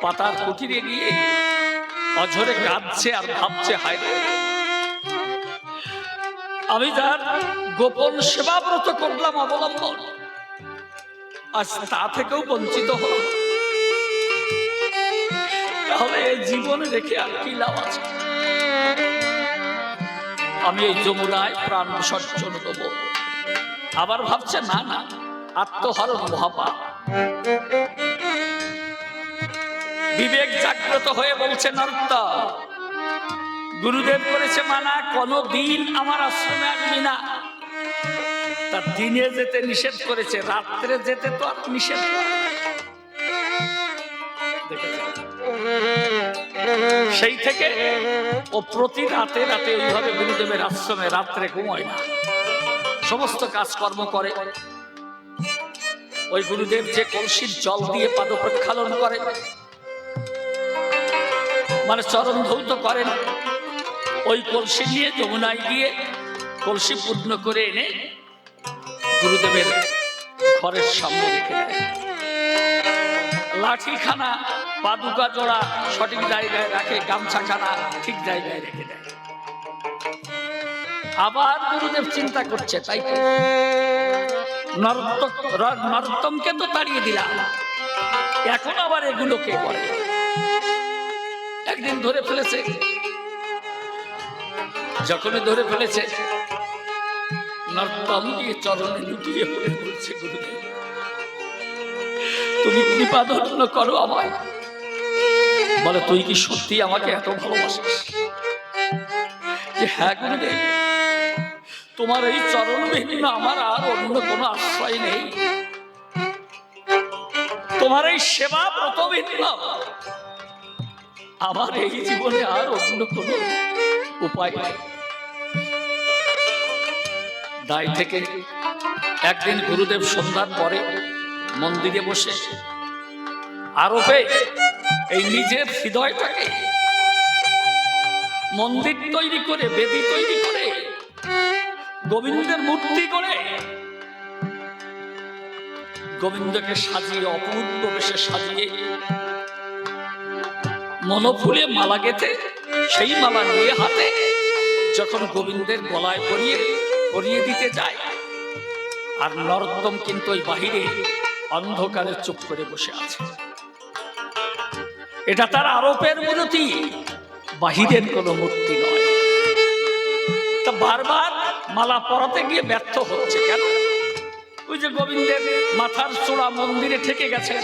S2: পাতার কুটিরে গিয়ে অঝরে কাঁদছে আর ভাবছে, হায় আমি যার গোপন সেবাব্রত করলাম অবলম্বন, আজ তা থেকেও বঞ্চিত হল। তাহলে এই জীবনে রেখে আর কি লাভ আছে? আমি এই যমুনায় প্রাণ বিসর্জন দেব। আবার ভাবছে, না না, আত্মহরণ মহাপাপ। বিবেক জাগ্রত হয়ে বলছে, নরোত্তম গুরুদেব করেছে মানা, কোনো দিন আমার আশ্রমে আসবি না। তার দিনে যেতে নিষেধ করেছে, রাত্রে যেতে তো আর নিষেধ করে না। সেই থেকে ও প্রতি রাতে রাতে ওইভাবে গুরুদেবের আশ্রমে রাত্রে ঘুমায় না, সমস্ত কাজকর্ম করে। ওই গুরুদেব যে কলসির জল দিয়ে পাদ প্রক্ষালন করে, মানে চরণ ধৌত করেন, ওই কলসি নিয়ে যমুনায় গিয়ে কলসি পূর্ণ করে এনে গুরুদেবের ঘরের সামনে রেখে দেয়। লাঠিখানা পাদুকা জোড়া সঠিক জায়গায় রাখে, গামছাখানা ঠিক জায়গায় রেখে দেয়। আবার গুরুদেব চিন্তা করছে, তাই তো নরোত্তমকে তো তাড়িয়ে দিলাম, এখন আবার এগুলো কে করে? একদিন ধরে ফেলেছে, যখনই ধরে ফেলেছে নরোত্তম দিয়ে চরণে লুটিয়ে পড়ে বলছে, গুরুদেব তুমি কৃপা ধন্য করো আমায়। বলে, তুই কি সত্যি আমাকে এত ভালোবাসিস? যে হ্যাঁ গুরুদেব, তোমার এই চরণ বিহীন আমার আর অন্য কোনো আশ্রয় নেই, তোমার এই সেবা ব্রত ভিন্ন আমার এই জীবনে আর অন্য কোনো উপায় নেই। দায় থেকে একদিন গুরুদেব সন্ধ্যার পরে মন্দিরে বসে আরোপে এই নিজের হৃদয়টাকে মন্দির তৈরি করে, বেদি তৈরি করে, গোবিন্দের মূর্তি করে, গোবিন্দকে সাজিয়ে অপূর্ব বেশে সাজিয়ে মনোফুলে মালা গেঁথে সেই মালা নিয়ে হাতে যখন গোবিন্দের গলায় পরিয়ে দিতে যায়, আর নরোত্তম কিন্তু ওই বাহিরে অন্ধকারে চুপ করে বসে আছে। এটা তার আরোপের মূর্তি, বাহিরের কোনো মূর্তি নয়। তা বারবার মালা পরাতে গিয়ে ব্যর্থ হচ্ছে কেন? ওই যে গোবিন্দের মাথার চূড়া মন্দিরে ঠেকে গেছে,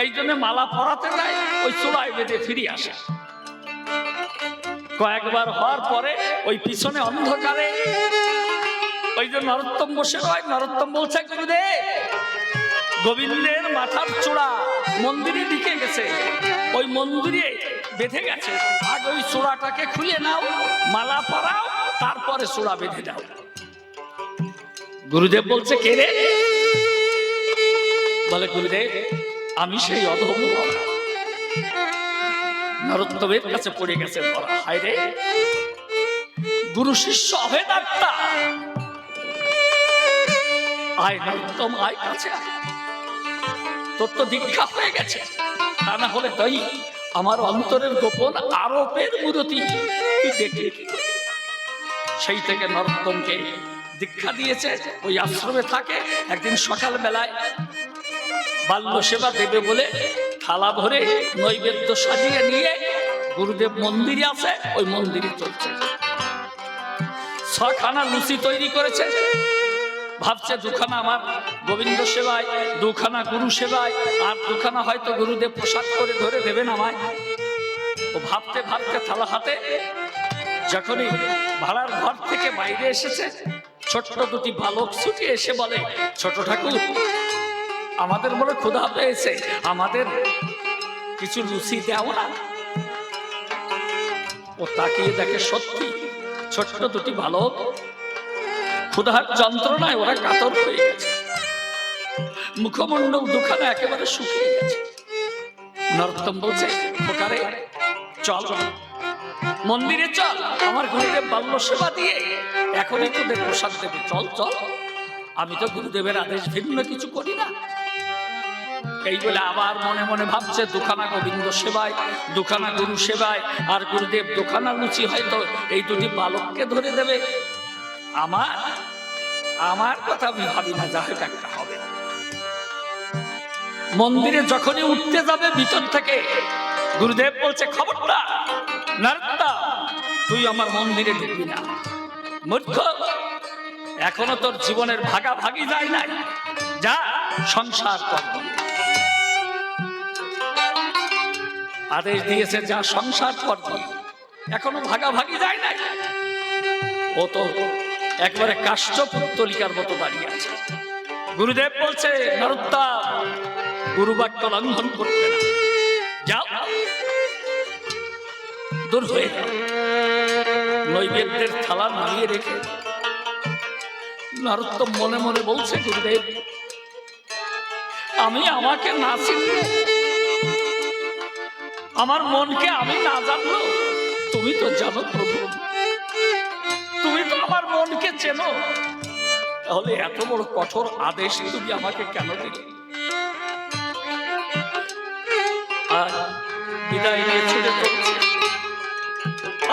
S2: এই জন্য মালা পরাতে যায়, ওই চূড়ায় বেঁধে ফিরে আসে। কয়েকবার হওয়ার পরে ওই পিছনে অন্ধকারে ওই যে নরোত্তম বসে রয়, নরোত্তম বলছে, গুরুদেব গোবিন্দের মাথার চূড়া মন্দিরে ঢুকে গেছে, ওই মন্দিরে বেঁধে গেছে, আগে ওই চূড়াটাকে খুলে নাও, মালা পরাও, তারপরে চূড়া বেঁধে দাও। গুরুদেব বলছে, কে রে? বলে, গুরুদেব আমি সেই অধম। নরোত্তমের কাছে পড়ে গেছে ধরা। হায় রে, গুরু শিষ্য অভেদাত্মা, আয় নরোত্তম, আয় কাছে আয়, তোর তো দীক্ষা হয়ে গেছে, তা না হলে তাই আমার অন্তরের গোপন আরোপের মূর্তি তুই দেখলি কি? সেই থেকে নরোত্তমকে দীক্ষা দিয়েছে, ওই আশ্রমে থাকে। একদিন সকাল বেলায় বাল্য সেবা দেবে বলে থালা ভরে নৈবেদ্য সাজিয়ে নিয়ে গুরুদেব মন্দিরে আছে, ওই মন্দিরে চলছে। 6খানা লুচি তৈরি করেছে, ভাবছে 2খানা আমার গোবিন্দ সেবায়, 2খানা গুরু সেবায়, আর 2খানা হয়তো গুরুদেব প্রসাদ করে ধরে দেবেন আমায়। ও ভাবতে ভাবতে থালা হাতে যখনই ভাড়ার ঘর থেকে বাইরে এসেছে, ছোট্ট 2টি বালক ছুটে এসে বলে, ছোট ঠাকুর আমাদের বলে ক্ষুধা পেয়েছে, আমাদের কিছু লুচি দেও না। ও তাকিয়ে দেখে সত্যি ছোট্ট 2টি বালক ক্ষুধার যন্ত্রণায় ওরা কাতর হয়ে গেছে, মুখমণ্ডল 2খানা একেবারে শুকিয়ে গেছে। নরোত্তম বলছে, ওখানে চল মন্দিরে, চল, আমার গুরুদেব বাল্য সেবা দিয়ে এখনই তোদের প্রসাদ দেবে, চল চল, আমি তো গুরুদেবের আদেশ ভিন্ন কিছু করি না। এই বলে আবার মনে মনে ভাবছে, 2খানা গোবিন্দ সেবায়, 2খানা গুরু সেবায়, আর গুরুদেব 2খানা লুচি হয়তো এই 2টি বালককে ধরে দেবে। আমার কথা আমি ভাবি না, যা হোক একটা হবে। মন্দিরে যখনই উঠতে যাবে ভিতর থেকে গুরুদেব বলছে, খবরটা নরোত্তম, তুই আমার মন্দিরে ঢুকবি না, মূর্খ, এখনো তোর জীবনের ভাগাভাগি যায় নাই, যা সংসার করবি। আদেশ দিয়েছে, যা সংসার করবি। এখনো ভাগাভাগি যায় নাই। ও তো একবারে কাষ্ঠপুত্তলিকার মতো দাঁড়িয়ে আছে। গুরুদেব বলছে, নরোত্তম, গুরুবাক্য লঙ্ঘন করবে না, যাও দূর হয়ে যাও। নৈবেদ্যের থালা নামিয়ে রেখে নরোত্তম মনে মনে বলছে, গুরুদেব, আমি আমাকে না চিনলে, আমার মনকে আমি না জানলো, তুমি তো জানো প্রভু, তুমি তো আমার মনকে চেনো, তাহলে এত বড় কঠোর আদেশ তুমি আমাকে কেন দিলে? আর বিদায় নিয়ে ছুটে চলছে,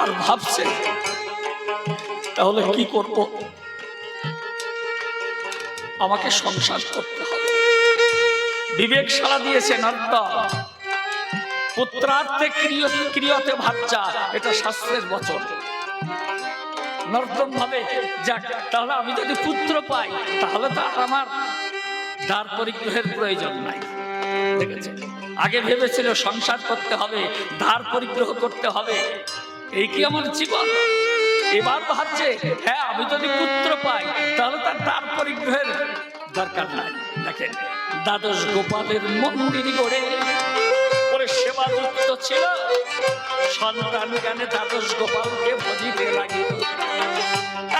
S2: আর ভাবছে তাহলে কি করব, আমাকে সংসার করতে হবে। বিবেক সাড়া দিয়েছে, নরোত্তম, পুত্রার্থে ক্রিয়তে ভাজ্যা, এটা শাস্ত্রের বচন। নরোত্তম ভাবে, যাক, তাহলে আমি যদি পুত্র পাই তাহলে তো আর আমার দ্বার পরিগ্রহের প্রয়োজন নাই। দেখেছে, আগে ভেবেছিল সংসার করতে হবে, দ্বার পরিগ্রহ করতে হবে, এই কি আমার জীবন? এবার ভাবছে, হ্যাঁ, আমি যদি পুত্র পাই তাহলে তার দ্বার পরিগ্রহের দরকার নাই। দেখেন, দ্বাদশ গোপালের মন্দির গড়ে ওরে সেবা যুক্ত ছিল, সন্তান জ্ঞানে দ্বাদশ গোপালকে ভজিতে লাগিল।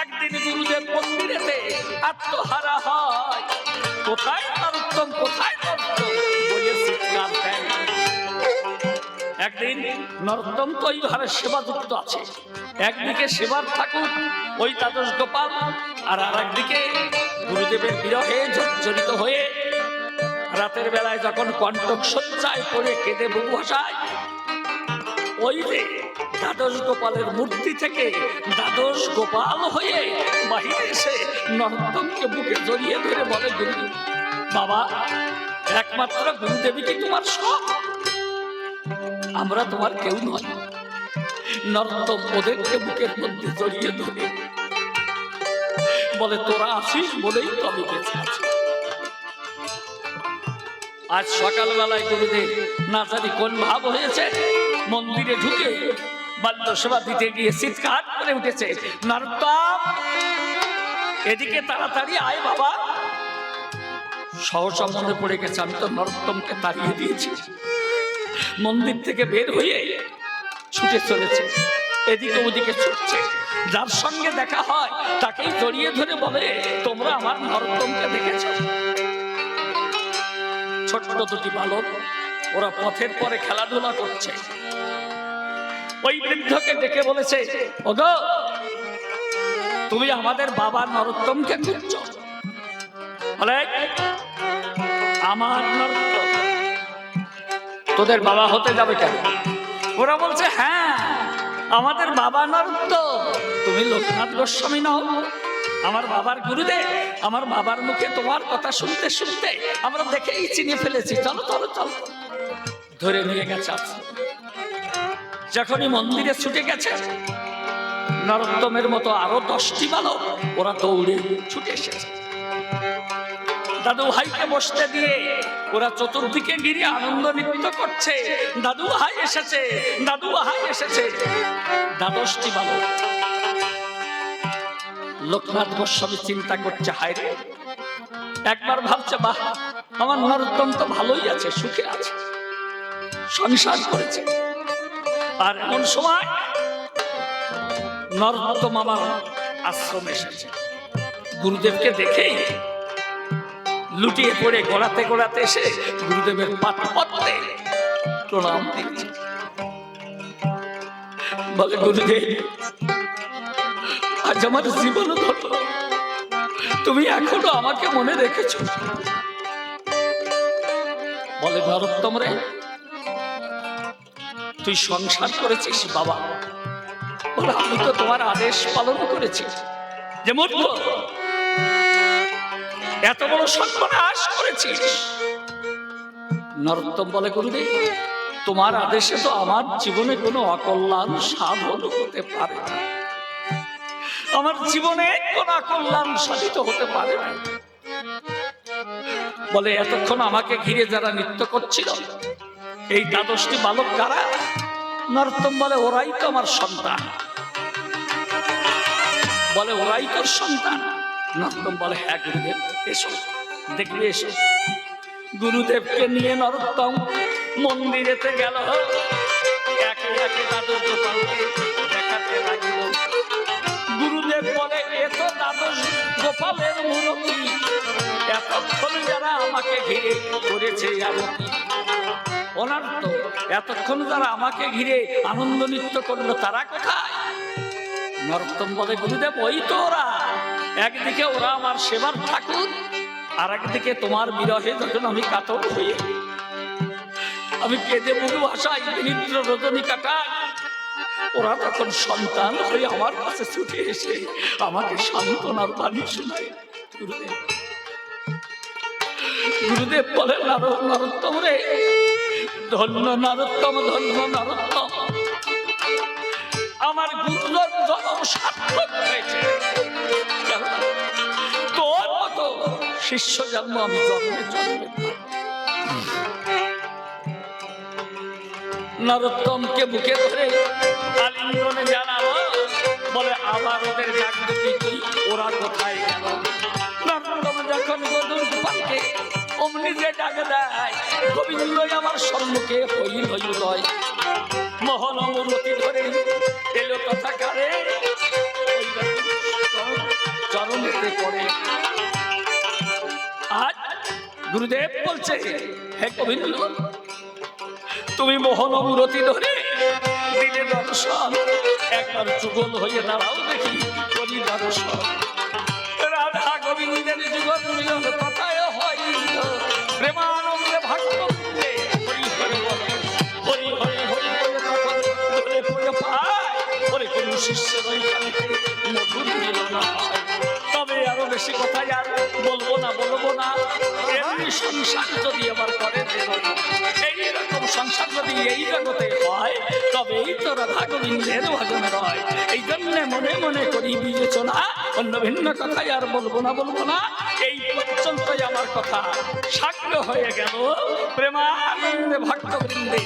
S2: একদিন গুরুদেব মন্দিরেতে আত্মহারা হয়, কোথায় নরোত্তম, কোথায় নরোত্তম বলে চিৎকার দেয়। একদিন নরোত্তম তো ওই ঘরে সেবা যুক্ত আছে, একদিকে সেবার ঠাকুর ওই দ্বাদশ গোপাল, আর একদিকে গুরুদেবের বিরহে জর্জরিত হয়ে রাতের বেলায় যখন কণ্টক শয্যায় পড়ে কেঁদে বুকু ভাসায়, ওই যে দ্বাদশ গোপালের মূর্তি থেকে দ্বাদশ গোপাল হয়ে বাহিরে এসে নরোত্তমকে বুকে জড়িয়ে ধরে বলে, গুরু বাবা, একমাত্র গুরুদেবী কি তোমার সব? আমরা তোমার কেউ নয়। নরোত্তম ওদেরকে বুকের মধ্যে জড়িয়ে ধরে বলে, তোরা আছিস বলেই তো আমি বেঁচে আছি। আজ সকালবেলায় গুরুদেব না জানি কোন ভাব হয়েছে, মন্দিরে ঢুকে বাল্য সেবা দিতে গিয়ে চিৎকার করে উঠেছে, নরোত্তম, এদিকে তাড়াতাড়ি আয় বাবা। সহসা মনে পড়ে গেছে, আমি তো নরোত্তমকে তাড়িয়ে দিয়েছি। মন্দির থেকে বের হয়ে ছুটে চলেছে, এদিকে ওদিকে ছুটছে, যার সঙ্গে দেখা হয় তাকেই জড়িয়ে ধরে বলে, তোমরা আমার নরোত্তমকে দেখেছ? ছোট্ট দুটি বালক, ওরা পথের পরে খেলাধুলা করছে। ওই বৃদ্ধকে ডেকে বলেছে, ওগো, তুমি আমাদের বাবা নরোত্তমকে খুঁজছো? বলে, আমার নরোত্তম তোদের বাবা হতে যাবে কেন? ওরা বলছে, হ্যাঁ, আমাদের বাবা নরোত্তম। তুমি লোকনাথ গোস্বামী নও? আমার বাবার গুরুদেব, আমার বাবার মুখে তোমার কথা শুনতে শুনতে আমরা দেখেই চিনে ফেলেছি, চলো চলো চলো। ধরে নিয়ে গেছে। যখনই মন্দিরে ছুটে গেছে, নরোত্তমের মতো আরো 10টি বালক ওরা দৌড়ে ছুটে এসেছে। দাদু ভাইকে বসতে দিয়ে ওরা চতুর্দিকে গিয়ে আনন্দ নৃত্য করছে, দাদু ভাই এসেছে, দাদু ভাই এসেছে। 10টি বালক। লোকনাথ গোস্বামী চিন্তা করছে, হায় রে, একবার ভাবছে, বাহ, আমার নরোত্তম তো ভালোই আছে, সুখে আছে, সংসার করেছে। আর এমন সময় নরোত্তম আমার আশ্রমে এসেছে। গুরুদেবকে দেখেই লুটিয়ে পড়ে গোড়াতে গোড়াতে এসে গুরুদেবের পাদপদ্মে প্রণাম দিচ্ছে। বলে, গুরুদেব, আজ আমার জীবন ধন্য, তুমি এখনো আমাকে মনে রেখেছো। বলে, নরোত্তম রে, তুই সংসার করেছিস বাবা? বলে, আমি তো তোমার আদেশ পালন করেছি। যে মূর্খ, এত বড় সর্বনাশ করেছিস। নরোত্তম বলে, গুরুদেব, তোমার আদেশে তো আমার জীবনে কোনো অকল্যাণ সাধন হতে পারে না, আমার জীবনে কোন অকল্যাণ সাধিত হতে পারে না। বলে, এতক্ষণ আমাকে ঘিরে যারা নৃত্য করছিল, এই 12টি বালক কারা? নরোত্তম বলে ওরাই তো আমার সন্তান। বলে ওরাই তোর সন্তান? নরোত্তম বলে হ্যাঁ গুরুদেব, এসো দেখবে এসো। গুরুদেবকে নিয়ে নরোত্তম মন্দিরেতে গেল, একে একে দ্বাদশ গোপালকে দেখাতে লাগলো। গুরুদেব বলে এ তো দ্বাদশ গোপালের মূর্তি, এতক্ষণ যারা আমাকে ঘিরে করেছে আরতি, ওনার তো এতক্ষণ যারা আমাকে ঘিরে আনন্দ নৃত্য করলো তারা কোথায়? নরোত্তম বলে গুরুদেব ওই তো ওরা, একদিকে ওরা আমার সেবার ঠাকুর, আর একদিকে তোমার বিরহে যখন আমি কাতর হয়ে আমি কেঁদে বুক ভাষায় দরিদ্র রজনী কাটাই, ওরা তখন সন্তান হয়ে আমার কাছে ছুটে এসে আমাকে সান্ত্বনার বাণী শোনায়। গুরুদেব বলে নরোত্তম রে, ধন্য নরোত্তম, ধন্য নরোত্তম, আমার গুরুর জন্ম সার্থক হয়েছে। তোর মতো শিষ্য জন্ম আমি জন্মে জন্মে। নরোত্তমকে বুকে ধরে আলিঙ্গনে জানালো, বলে আবার ওদের ডাক দিবি তুই, ওরা কোথায় গেল? নরোত্তম যখন গদুর গোপালকে অমনি যে ডাক দেয়, গোবিন্দই আমার সম্মুখে হইল হইলয়, মোহন মূর্তি ধরে এলো তথাকারে, চরণেতে পড়ে। আজ গুরুদেব বলছে হে গোবিন্দ, তুমি মোহন মূরতি ধরে দিলে দর্শন, একবার যুগল হয়ে দাঁড়াও দেখি করি দর্শন। রাধা গোবিন্দের যুগল মিলন কথায় হইল, প্রেমানন্দে ভক্তবৃন্দে হরি হরি বলে, হরি হরি হরি বলে তখন ধরে পড়ে পায়, ওরে কোন শিষ্যের ওইখানেতে মধুর মিলন হয়। তবে আরো বেশি কথাই আর বলবো না, এমনি সংসার যদি আবার করে এইরকম সংসার যদি এই জগতে হয়, তবেই তো রাধা গোবিন্দের ভজন হয়। এই জন্য মনে মনে করি বিবেচনা, অন্য ভিন্ন কথাই আর বলবো না। এই পর্যন্তই আমার কথা সাক্ষ্য হয়ে গেল প্রেমানন্দে ভক্তবৃন্দে।